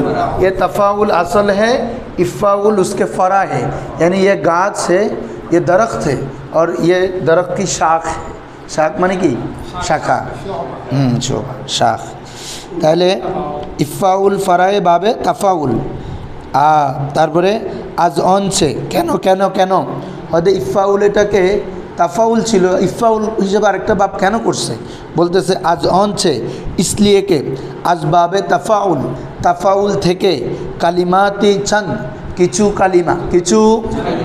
ये तफ़ाउल असल है, इफ़ाउल उसके फ़रा है, यानी ये गाछ है, ये दरख्त है और ये दरख्त की शाख है। शाख माने की शाखा, शाख। তাহলে ইফাউল ফরায়ে বাবে তাফাউল। তারপরে আজ অনছে, কেন কেন কেন হয়তো ইফাউল এটাকে তাফাউল ছিল, ইফাউল হিসেবে আরেকটা বাপ কেন করছে বলতেছে আজ অনছে ইসলিয়ে কে আজ বাবে তাফাউল, তাফাউল থেকে কালিমাতি চন্দ, কিছু কালিমা, কিছু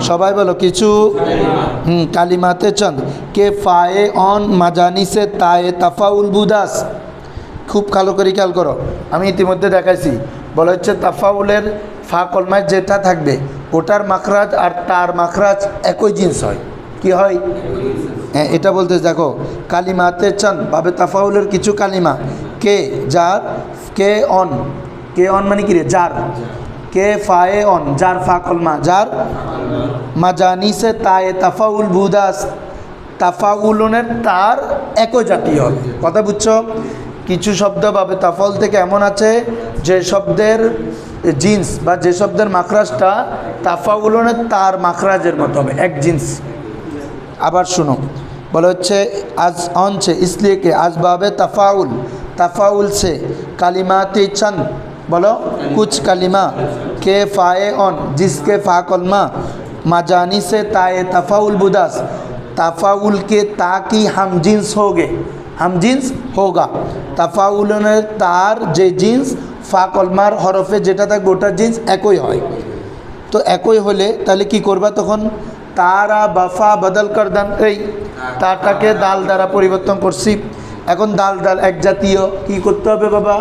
সবাই বলো কিছু কালিমাতে চন্দ কে ফায়ে অন মাজানি সে তায়ে তাফাউল বুদাস। খুব ভালো করে খেয়াল করো, আমি ইতিমধ্যে দেখাইছি, বলা হচ্ছে তাফাউলের ফা কলমায় যেটা থাকবে ওটার মাখরাজ আর তার মাখরাজ একই জিনিস হয়। কি হয়? হ্যাঁ, এটা বলতে দেখো কালিমাতে চান বাবে তাফাউলের কিছু কালিমা কে যার কে অন মানে কি রে যার কে ফায়ে অন যার ফা কলমা যার মাজানিসে তায়ে তাফাউল বুদাস তাফাউলনের তার একই জাতীয় হবে। কথা বুঝছো? কিছু শব্দ বাবে তাফাউল থেকে এমন আছে যে শব্দের জিন্স বা যে শব্দের মাখরাজটা তাফাউলনের তার মাখরাজের মতো হবে, এক জিন্স। আবার শুনো, বলা হচ্ছে आज ऑन से इसलिए कि असबाब तफ़ाउल से कलिमाती चंद बोलो कुछ कलिमा के फ़ाए ऑन जिसके फ़ा कलमा मजानी से ताए तफ़ाउल बुदास तफ़ाउल के ताकि हम जिन्स होगे हम जिन्स होगा तफ़ाउल तार जे जिन्स फ़ा कलमार हरफे जेटा था गोटा जिन्स একই হয়। তো একই হলে তাহলে কি করবা তখন? তারা বাফা বদল কর দেন, এই তাটাকে দাল দ্বারা পরিবর্তন করছি। এখন দাল দাল এক জাতীয়, কি করতে হবে বাবা?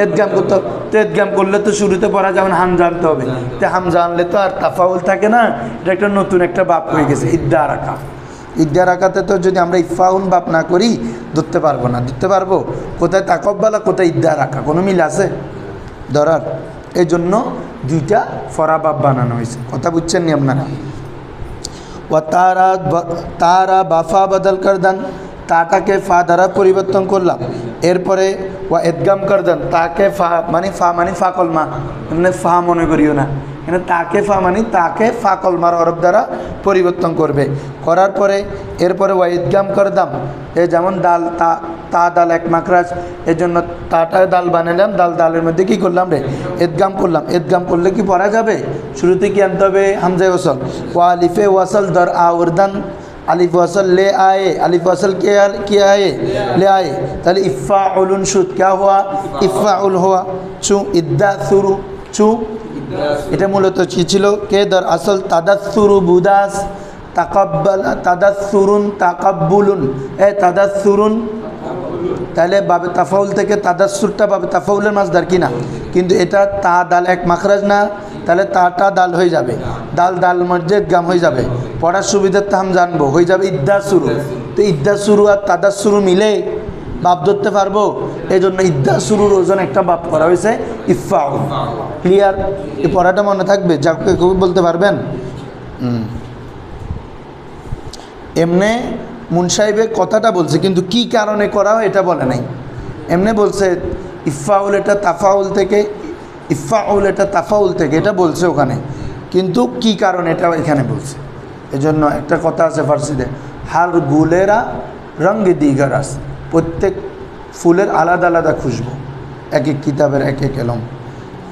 ইদগাম করতে হবে। তো ইদগাম করলে তো শুরুতে পড়া যেমন হাম জানতে হবে, তো হাম জানলে তো আর তাফাউল থাকে না, এটা একটা নতুন একটা বাপ হয়ে গেছে ইদ্দা রাখা। ইদ্দা রাখাতে তো যদি আমরা ইফাউন বাপ না করি ধরতে পারবো না। ধরতে পারবো কোথায় তাকব্বালা কোথায় ইদ্দা রাখা, কোনো মিল আছে ধরার? এই জন্য দুইটা ফরা বাপ বানানো হয়েছে। কথা বুঝছেন নি আপনারা? ও তারা বাফা বদল কর দেন, তাটাকে ফা দ্বারা পরিবর্তন করলাম। এরপরে ও এদগাম কর দেন, তাকে ফা মানে ফা কলমা, এমনি ফা মনে করিও না, এখানে তাকে ফা মানে তাকে ফা কলমার হরফ দ্বারা পরিবর্তন করবে। করার পরে এরপরে ও ইদগাম কর দাম, এ যেমন দাল তা দাল এক মাখরাজ, এর জন্য তাটায় দাল বানালাম, দালের মধ্যে কী করলাম রে? ইদগাম করলাম। ইদগাম করলে কি পড়া যাবে? শুরুতে কি আনতে হবে? হামজায়ে ওয়াসল। ও আলিফে ওয়াসল দর আওরদান আলিফ ওয়াসল ले आए, अलिफ वसल क्या आए ले आए, তাহলে ইফাউলুন শুদ क्या हुआ? ইফাউল हुआ। চু ইদ্দা সুরু চু, এটা মূলত কি ছিল? কে দর আসল তাদাসসুরু বুদাস তাকাব্বাল তাদাসসুরুন তাকাব্বুলুন, এ তাদাসসুরুন। তাহলে বাবে তাফাউল থেকে তাদাসসুরটা বাবে তাফাউলের মাসদার কি না? কিন্তু এটা তা দাল এক মাখরাজ না, তাহলে তাটা দাল হয়ে যাবে, দাল মধ্যে ইদগাম হয়ে যাবে। পড়ার সুবিধার্থে हम জানবো হয়ে যাবে ইদ্দা শুরু। তো ইদ্দা শুরু আর তাদাস শুরু মিলে বাপ ধরতে পারবো, এই জন্য ইদ্দা শুরুর ওজন একটা বাপ করা হয়েছে ইফাউল। ক্লিয়ার? এই পড়াটা মনে থাকবে, যাকে কবি বলতে পারবেন। এমনে মুন সাহেবে কথাটা বলছে, কিন্তু কি কারণে করা হয় এটা বলে নাই। এমনি বলছে ইফাউল এটা তাফাউল থেকে, ইফাউল এটা তাফাউল থেকে, এটা বলছে ওখানে, কিন্তু কি কারণে এটা এখানে বলছে। এজন্য একটা কথা আছে ফার্সিতে, হার গুলেরা রঙ দিগার আস, প্রত্যেক ফুলের আলাদা আলাদা খুশবু, এক এক কিতাবের এক এক এলম।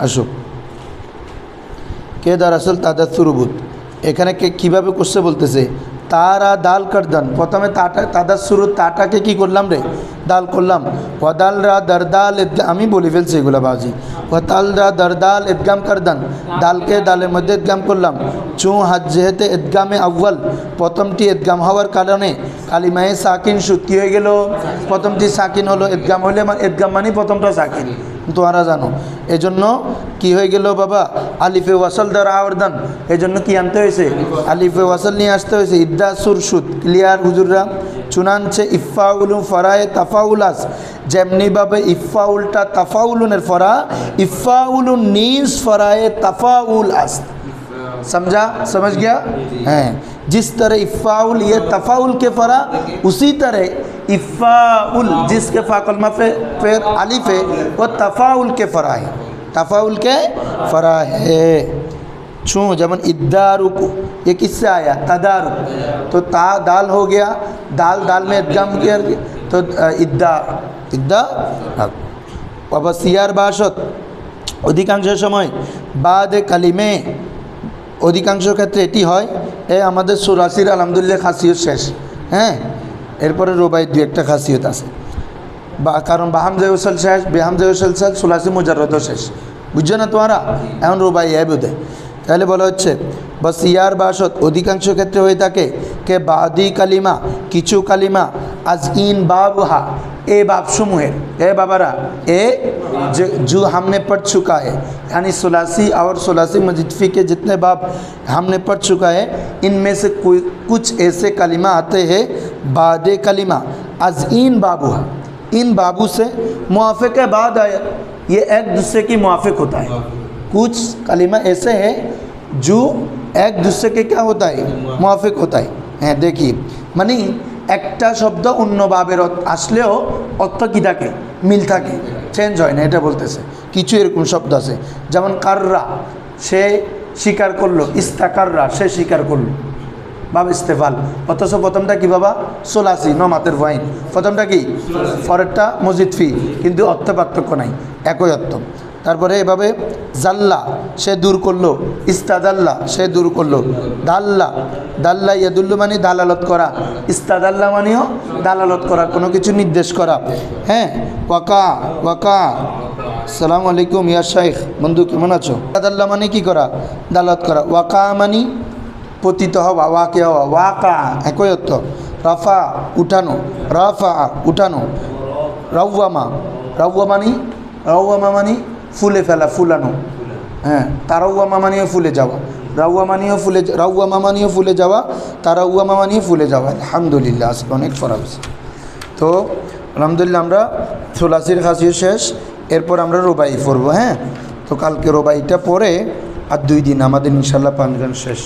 আসুক কে দারাসল তাদের সুরুবুত, এখানে কে কীভাবে করছে বলতেছে তারা দাল করদান। প্রথমে তাদার শুরু তাটাকে কি করলাম রে? দাল করলাম। ওয়াদালরা দরদাল আমি বলে ফেলছি এগুলো বাজি। ওয়াতালরা দরদাল ইদগাম করদান, দালকে দালের মধ্যে ইদগাম করলাম। চু হাজ যেহেতু ইদগামে আউ্বাল, প্রথমটি ইদগাম হওয়ার কারণে কালিমায়ে সাকিন সুদ কী হয়ে গেল? প্রথমটি সাকিন হলো। ইদগাম হলে ইদগাম মানে প্রথমটা সাকিন, তোমরা জানো। এজন্য কি হয়ে গেল বাবা? আলিফে ওয়াসল দ্বারা আওরদান, এই জন্য কি আনতে হয়েছে? আলিফে ওয়াসল নিয়ে আসতে হয়েছে। ইদ্দা সুর সুদ। ক্লিয়ার হুজুররা? চুনানছে ইফাউল ফরায়ে তাফাউলাস, যেমনিভাবে ইফাউলটা তাফাউলুনের ফরা, ইফাউলুন নিজ ফরায়ে তাফাউল আস। समझा? समझ गया? हैं जिस तरह इफ़ाउल ये तफ़ाउल के फ़रा, उसी तरह इफ़ाउल जिसके फ़ा कलमा पे फिर अलिफ है वो तफ़ाउल के फ़रा है, तफ़ाउल के फ़रा है। छू जबन इद्दारुक, ये किससे आया? तदारुक, तो ता दाल हो गया, दाल में इद्गाम किया तो इद्दा। अबसियार बाशत अधिकांश समय बाद कलिमे, অধিকাংশ ক্ষেত্রে এটি হয়। আমাদের সুরাসির আলহামদুলিল্লাহ খাসিয়ত শেষ। হ্যাঁ, এরপরে রোবাই দু একটা খাসিয়ত আছে, কারণ বাহামজে ওসল শেষ, বেহামজে ওসল শেষ, সুলাসি মুজাররদও শেষ। বুঝছো না তোমরা? এখন রোবাই বোধে তাহলে বলা হচ্ছে বসিয়ার বাসত অধিকাংশ ক্ষেত্রে হয়ে থাকে কে বাদি কালিমা কিছু কালিমা আজ ইন বাবহা ए बाब समूहेर ए बाबारा ए जो हमने पढ़ चुका है यानी सुलासी और सुलासी मजिदफ़ी के जितने बाब हमने पढ़ चुका है इनमें से कुछ ऐसे कलिमा आते हैं बादे कलिमा अज इन बाबू इन बाबू से मुआफ़िक के बाद आया ये एक दूसरे की मुआफ़िक होता है कुछ कलिमा ऐसे है जो एक दूसरे के क्या होता है मुआफ़िक होता है देखिए मानी একটা শব্দ অন্য ভাবের আসলেও অর্থ কী থাকে মিল থাকে চেঞ্জ হয় না এটা বলতেছে কিছু এরকম শব্দ আছে যেমন কাররা সে স্বীকার করলো ইস্তাকাররা সে স্বীকার করলো বাবা ইস্তেফাল অথচ প্রথমটা কি বাবা সোলাসি নমাতের ওয়াইন প্রথমটা কি পরেরটা মসজিদ ফি কিন্তু অর্থ পার্থক্য নাই একই অর্থ তারপরে এভাবে জাল্লা সে দূর করলো ইস্তাদাল্লা সে দূর করলো দাল্লা দাল্লা ইয়াদুল্লু মানে দালালত করা ইস্তাদাল্লা মানেও দালালত করা কোনো কিছু নির্দেশ করা হ্যাঁ ওয়াকা ওয়াকা আসসালামু আলাইকুম ইয়া শাইখ বন্ধু কেমন আছো ইস্তাদাল্লা মানে কি করা দালালত করা ওয়াকা মানে পতিত হওয়া ওয়াকে হওয়া ওয়াকা একই অর্থ রাফা উঠানো রাফা উঠানো রাউয়ামা রাউয়ামা মানে ফুলে ফেলা ফুলানো হ্যাঁ তারাউয়ামা মানিয়ে ফুলে যাওয়া রাউয়ামা মানিয়ে ফুলে যাওয়া তারাউয়ামা মানিয়ে ফুলে যাওয়া আলহামদুলিল্লাহ আজকে অনেক ফরাজ তো আলহামদুলিল্লাহ আমরা সোলাসির খাসিও শেষ এরপর আমরা রোবাই পড়বো হ্যাঁ তো কালকে রোবাইটা পরে আর 2 দিন আমাদের ইনশাল্লাহ 5 গান শেষ